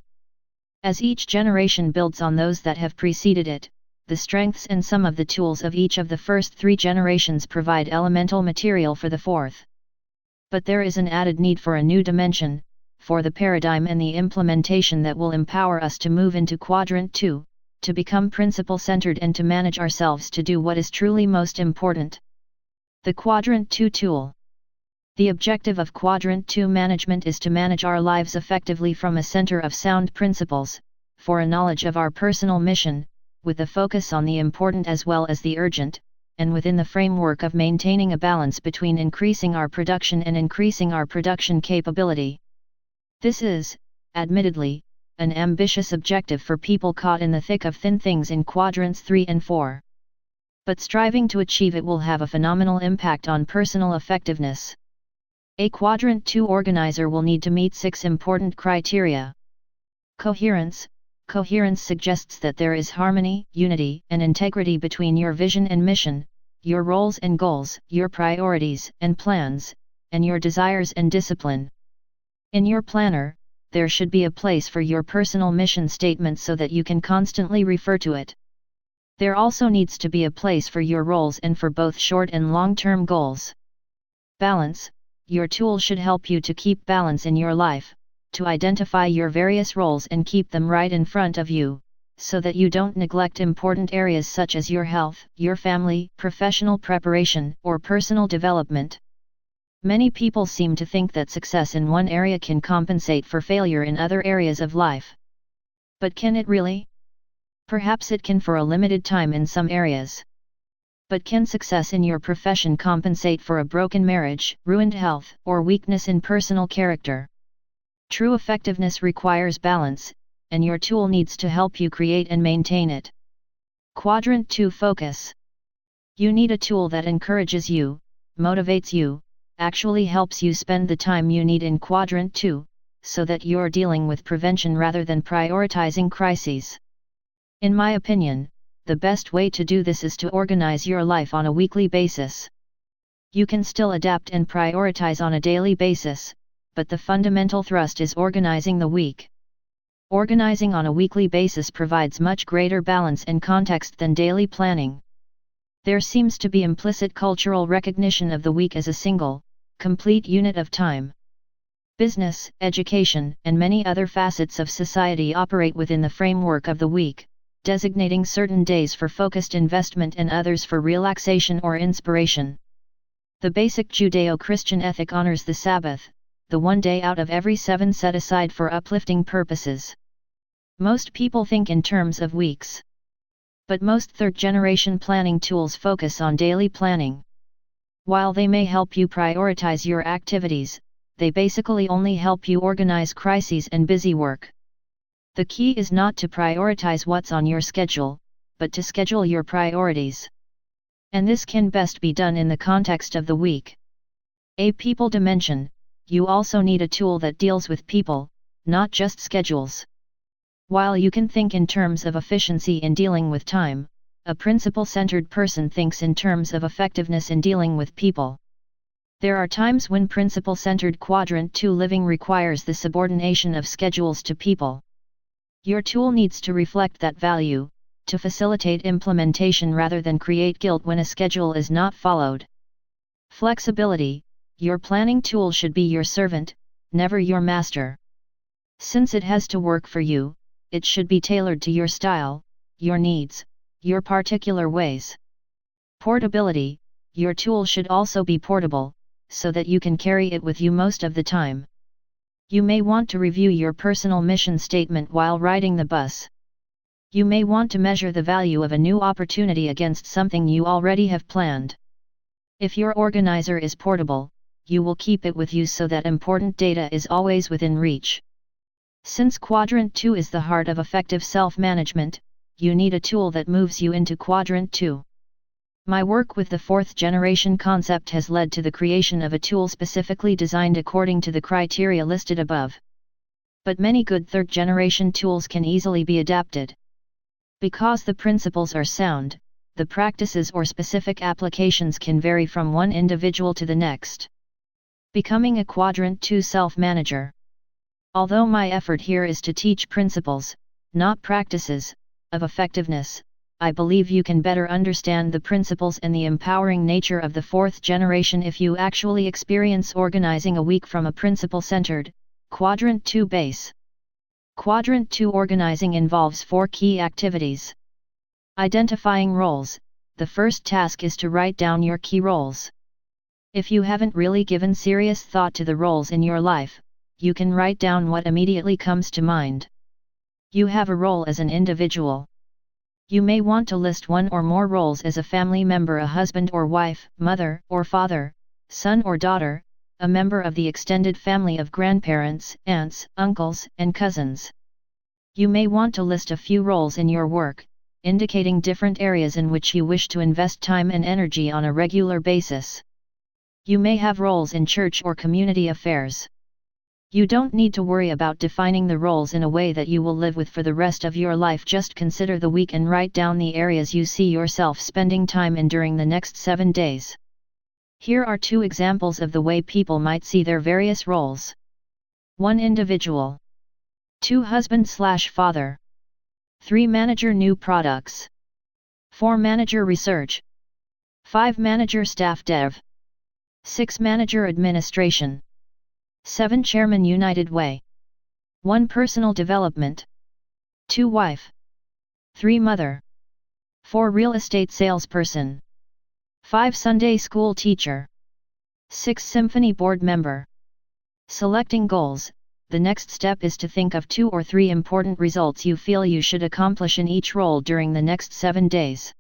As each generation builds on those that have preceded it, the strengths and some of the tools of each of the first 3 generations provide elemental material for the fourth. But there is an added need for a new dimension, for the paradigm and the implementation that will empower us to move into quadrant 2, to become principle-centered and to manage ourselves to do what is truly most important. The Quadrant 2 tool. The objective of Quadrant 2 management is to manage our lives effectively from a center of sound principles, for a knowledge of our personal mission, with a focus on the important as well as the urgent, and within the framework of maintaining a balance between increasing our production and increasing our production capability. This is, admittedly, an ambitious objective for people caught in the thick of thin things in quadrants 3 and 4. but striving to achieve it will have a phenomenal impact on personal effectiveness. A Quadrant 2 organizer will need to meet 6 important criteria. Coherence. Coherence suggests that there is harmony, unity, and integrity between your vision and mission, your roles and goals, your priorities and plans, and your desires and discipline. In your planner, there should be a place for your personal mission statement so that you can constantly refer to it. There also needs to be a place for your roles and for both short and long-term goals. Balance. Your tool should help you to keep balance in your life, to identify your various roles and keep them right in front of you, so that you don't neglect important areas such as your health, your family, professional preparation, or personal development. Many people seem to think that success in one area can compensate for failure in other areas of life. But can it really? Perhaps it can for a limited time in some areas. But can success in your profession compensate for a broken marriage, ruined health, or weakness in personal character? True effectiveness requires balance, and your tool needs to help you create and maintain it. Quadrant 2 Focus. You need a tool that encourages you, motivates you, actually helps you spend the time you need in Quadrant 2, so that you're dealing with prevention rather than prioritizing crises. In my opinion, the best way to do this is to organize your life on a weekly basis. You can still adapt and prioritize on a daily basis, but the fundamental thrust is organizing the week. Organizing on a weekly basis provides much greater balance and context than daily planning. There seems to be implicit cultural recognition of the week as a single, complete unit of time. Business, education, and many other facets of society operate within the framework of the week, designating certain days for focused investment and others for relaxation or inspiration. The basic Judeo-Christian ethic honors the Sabbath, the one day out of every 7 set aside for uplifting purposes. Most people think in terms of weeks. But most third-generation planning tools focus on daily planning. While they may help you prioritize your activities, they basically only help you organize crises and busy work. The key is not to prioritize what's on your schedule, but to schedule your priorities. And this can best be done in the context of the week. A people dimension. You also need a tool that deals with people, not just schedules. While you can think in terms of efficiency in dealing with time, a principle-centered person thinks in terms of effectiveness in dealing with people. There are times when principle-centered Quadrant 2 living requires the subordination of schedules to people. Your tool needs to reflect that value, to facilitate implementation rather than create guilt when a schedule is not followed. Flexibility. Your planning tool should be your servant, never your master. Since it has to work for you, it should be tailored to your style, your needs, your particular ways. Portability. Your tool should also be portable, so that you can carry it with you most of the time. You may want to review your personal mission statement while riding the bus. You may want to measure the value of a new opportunity against something you already have planned. If your organizer is portable, you will keep it with you so that important data is always within reach. Since Quadrant 2 is the heart of effective self-management, you need a tool that moves you into Quadrant 2. My work with the 4th generation concept has led to the creation of a tool specifically designed according to the criteria listed above. But many good 3rd generation tools can easily be adapted. Because the principles are sound, the practices or specific applications can vary from one individual to the next. Becoming a Quadrant 2 self-manager. Although my effort here is to teach principles, not practices, of effectiveness, I believe you can better understand the principles and the empowering nature of the 4th generation if you actually experience organizing a week from a principle-centered, Quadrant 2 base. Quadrant 2 organizing involves 4 key activities. Identifying roles. The first task is to write down your key roles. If you haven't really given serious thought to the roles in your life, you can write down what immediately comes to mind. You have a role as an individual. You may want to list one or more roles as a family member, a husband or wife, mother or father, son or daughter, a member of the extended family of grandparents, aunts, uncles, and cousins. You may want to list a few roles in your work, indicating different areas in which you wish to invest time and energy on a regular basis. You may have roles in church or community affairs. You don't need to worry about defining the roles in a way that you will live with for the rest of your life. Just consider the week and write down the areas you see yourself spending time in during the next 7 days. Here are 2 examples of the way people might see their various roles. 1 individual. 2 husband/father. 3 manager new products. 4 manager research. 5 manager staff dev. 6 manager administration. 7 chairman United Way. 1 personal development. 2 wife. 3 mother. 4 real estate salesperson. 5 Sunday school teacher. 6 symphony board member. Selecting goals. The next step is to think of 2 or 3 important results you feel you should accomplish in each role during the next 7 days.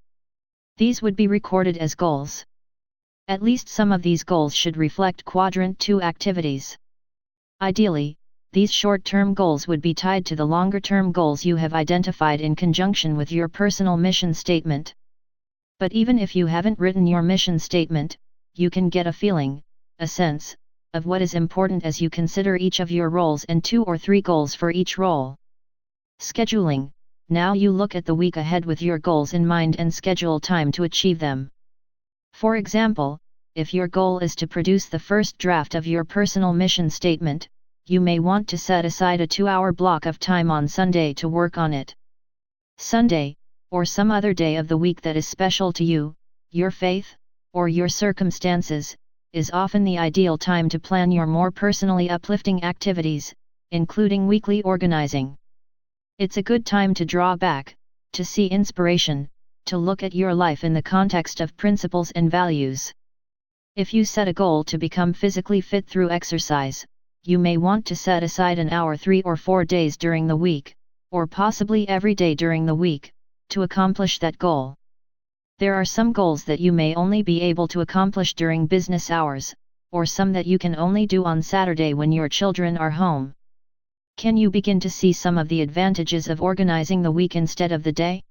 These would be recorded as goals. At least some of these goals should reflect Quadrant 2 activities. Ideally, these short-term goals would be tied to the longer-term goals you have identified in conjunction with your personal mission statement. But even if you haven't written your mission statement, you can get a feeling, a sense, of what is important as you consider each of your roles and 2 or 3 goals for each role. Scheduling. Now you look at the week ahead with your goals in mind and schedule time to achieve them. For example, if your goal is to produce the first draft of your personal mission statement, you may want to set aside a 2-hour block of time on Sunday to work on it. Sunday, or some other day of the week that is special to you, your faith, or your circumstances, is often the ideal time to plan your more personally uplifting activities, including weekly organizing. It's a good time to draw back, to see inspiration, to look at your life in the context of principles and values. If you set a goal to become physically fit through exercise, you may want to set aside an hour 3 or 4 days during the week, or possibly every day during the week, to accomplish that goal. There are some goals that you may only be able to accomplish during business hours, or some that you can only do on Saturday when your children are home. Can you begin to see some of the advantages of organizing the week instead of the day?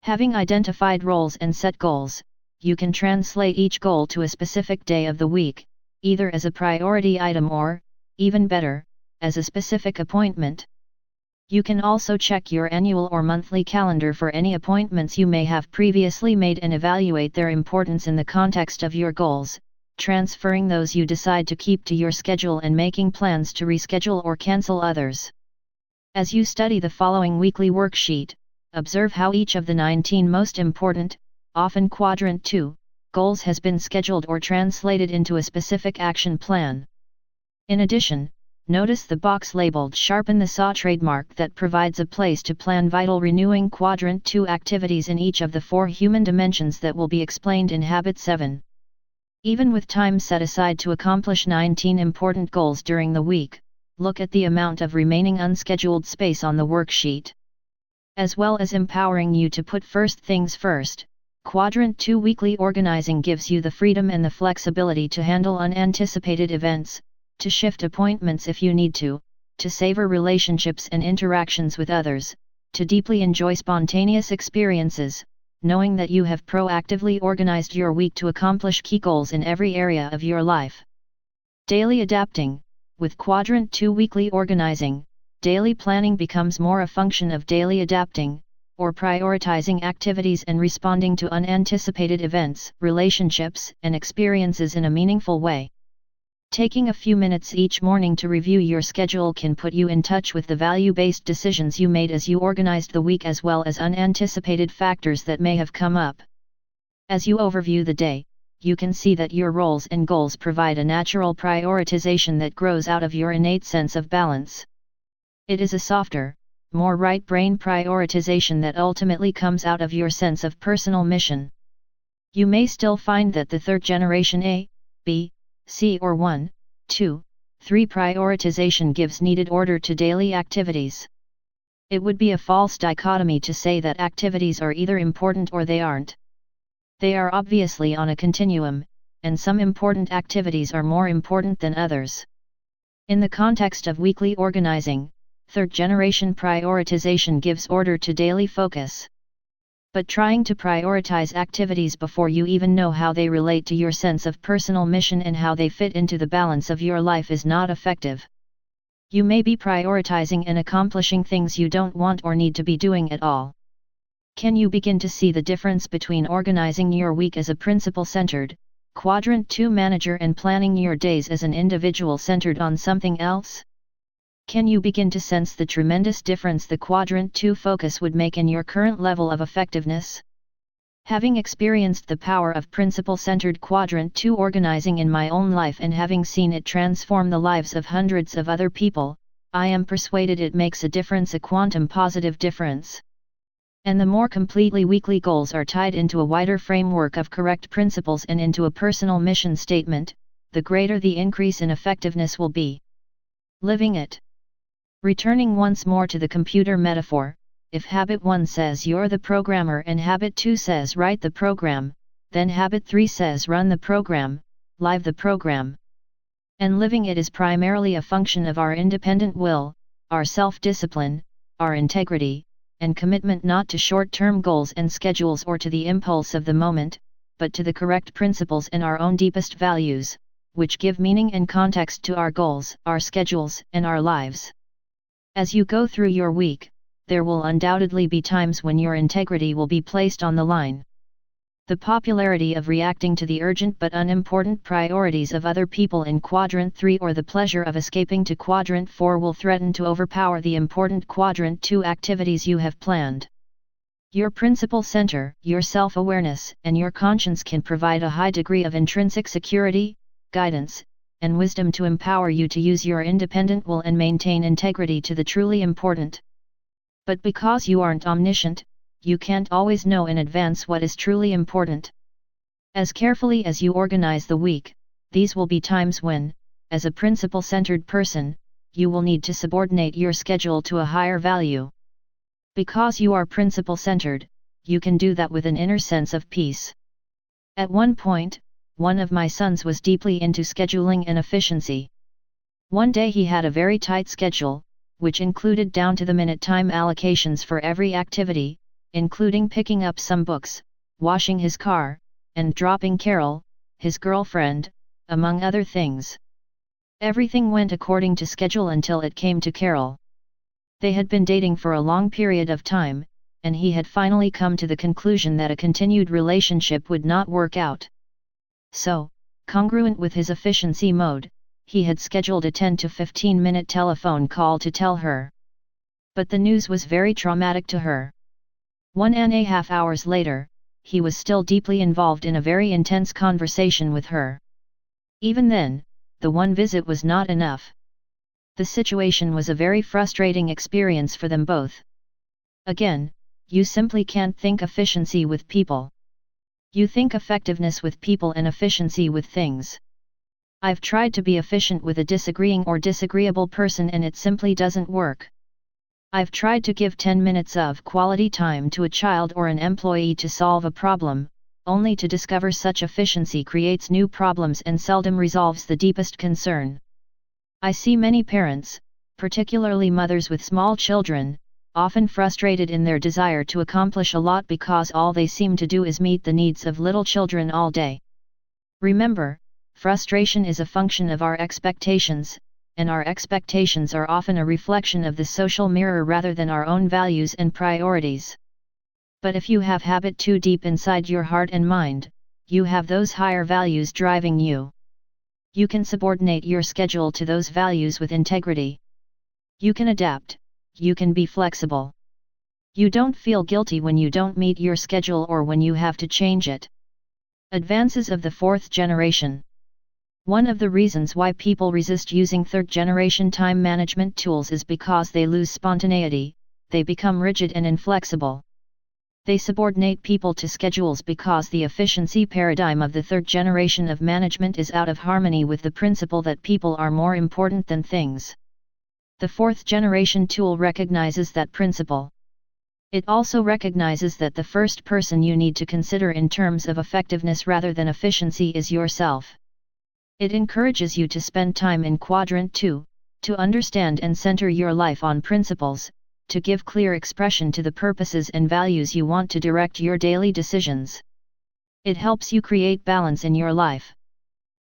Having identified roles and set goals, you can translate each goal to a specific day of the week, either as a priority item or, even better, as a specific appointment. You can also check your annual or monthly calendar for any appointments you may have previously made and evaluate their importance in the context of your goals, transferring those you decide to keep to your schedule and making plans to reschedule or cancel others. As you study the following weekly worksheet, observe how each of the 19 most important, often Quadrant 2, goals has been scheduled or translated into a specific action plan. In addition, notice the box labeled Sharpen the Saw trademark that provides a place to plan vital renewing Quadrant 2 activities in each of the 4 human dimensions that will be explained in Habit 7. Even with time set aside to accomplish 19 important goals during the week, look at the amount of remaining unscheduled space on the worksheet. As well as empowering you to put first things first, Quadrant 2 weekly organizing gives you the freedom and the flexibility to handle unanticipated events, to shift appointments if you need to savor relationships and interactions with others, to deeply enjoy spontaneous experiences, knowing that you have proactively organized your week to accomplish key goals in every area of your life. Daily adapting. With Quadrant 2 weekly organizing, daily planning becomes more a function of daily adapting, or prioritizing activities and responding to unanticipated events, relationships, and experiences in a meaningful way. Taking a few minutes each morning to review your schedule can put you in touch with the value-based decisions you made as you organized the week as well as unanticipated factors that may have come up. As you overview the day, you can see that your roles and goals provide a natural prioritization that grows out of your innate sense of balance. It is a softer, more right-brain prioritization that ultimately comes out of your sense of personal mission. You may still find that the third generation A, B, C or 1, 2, 3 prioritization gives needed order to daily activities. It would be a false dichotomy to say that activities are either important or they aren't. They are obviously on a continuum, and some important activities are more important than others. In the context of weekly organizing, third generation prioritization gives order to daily focus. But trying to prioritize activities before you even know how they relate to your sense of personal mission and how they fit into the balance of your life is not effective. You may be prioritizing and accomplishing things you don't want or need to be doing at all. Can you begin to see the difference between organizing your week as a principle-centered, Quadrant 2 manager and planning your days as an individual centered on something else? Can you begin to sense the tremendous difference the Quadrant 2 focus would make in your current level of effectiveness? Having experienced the power of principle-centered Quadrant 2 organizing in my own life and having seen it transform the lives of hundreds of other people, I am persuaded it makes a difference, a quantum positive difference. And the more completely weekly goals are tied into a wider framework of correct principles and into a personal mission statement, the greater the increase in effectiveness will be. Living it. Returning once more to the computer metaphor, if Habit 1 says you're the programmer and Habit 2 says write the program, then Habit 3 says run the program, live the program. And living it is primarily a function of our independent will, our self-discipline, our integrity, and commitment not to short-term goals and schedules or to the impulse of the moment, but to the correct principles and our own deepest values, which give meaning and context to our goals, our schedules, and our lives. As you go through your week, there will undoubtedly be times when your integrity will be placed on the line. The popularity of reacting to the urgent but unimportant priorities of other people in Quadrant 3 or the pleasure of escaping to Quadrant 4 will threaten to overpower the important Quadrant 2 activities you have planned. Your principle center, your self-awareness, and your conscience can provide a high degree of intrinsic security, guidance, and wisdom to empower you to use your independent will and maintain integrity to the truly important. But because you aren't omniscient, you can't always know in advance what is truly important. As carefully as you organize the week, these will be times when, as a principle-centered person, you will need to subordinate your schedule to a higher value. Because you are principle-centered, you can do that with an inner sense of peace. At one point, one of my sons was deeply into scheduling and efficiency. One day he had a very tight schedule, which included down-to-the-minute time allocations for every activity, including picking up some books, washing his car, and dropping Carol, his girlfriend, among other things. Everything went according to schedule until it came to Carol. They had been dating for a long period of time, and he had finally come to the conclusion that a continued relationship would not work out. So, congruent with his efficiency mode, he had scheduled a 10 to 15-minute telephone call to tell her. But the news was very traumatic to her. 1.5 hours later, he was still deeply involved in a very intense conversation with her. Even then, the one visit was not enough. The situation was a very frustrating experience for them both. Again, you simply can't think efficiency with people. You think effectiveness with people and efficiency with things. I've tried to be efficient with a disagreeing or disagreeable person and it simply doesn't work. I've tried to give 10 minutes of quality time to a child or an employee to solve a problem, only to discover such efficiency creates new problems and seldom resolves the deepest concern. I see many parents, particularly mothers with small children, often frustrated in their desire to accomplish a lot because all they seem to do is meet the needs of little children all day. Remember, frustration is a function of our expectations, and our expectations are often a reflection of the social mirror rather than our own values and priorities. But if you have habit 2 deep inside your heart and mind, you have those higher values driving you. You can subordinate your schedule to those values with integrity. You can adapt, you can be flexible. You don't feel guilty when you don't meet your schedule or when you have to change it. Advances of the fourth generation. One of the reasons why people resist using third-generation time management tools is because they lose spontaneity, they become rigid and inflexible. They subordinate people to schedules because the efficiency paradigm of the third generation of management is out of harmony with the principle that people are more important than things. The fourth generation tool recognizes that principle. It also recognizes that the first person you need to consider in terms of effectiveness rather than efficiency is yourself. It encourages you to spend time in Quadrant 2, to understand and center your life on principles, to give clear expression to the purposes and values you want to direct your daily decisions. It helps you create balance in your life.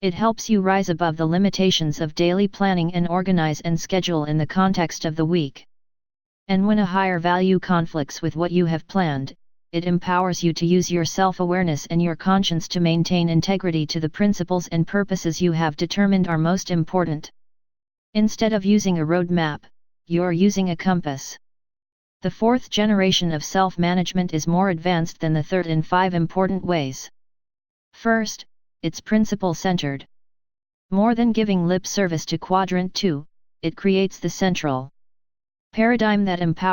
It helps you rise above the limitations of daily planning and organize and schedule in the context of the week. And when a higher value conflicts with what you have planned, it empowers you to use your self-awareness and your conscience to maintain integrity to the principles and purposes you have determined are most important. Instead of using a roadmap, you're using a compass. The fourth generation of self-management is more advanced than the third in 5 important ways. First, it's principle-centered. More than giving lip service to Quadrant 2, it creates the central paradigm that empowers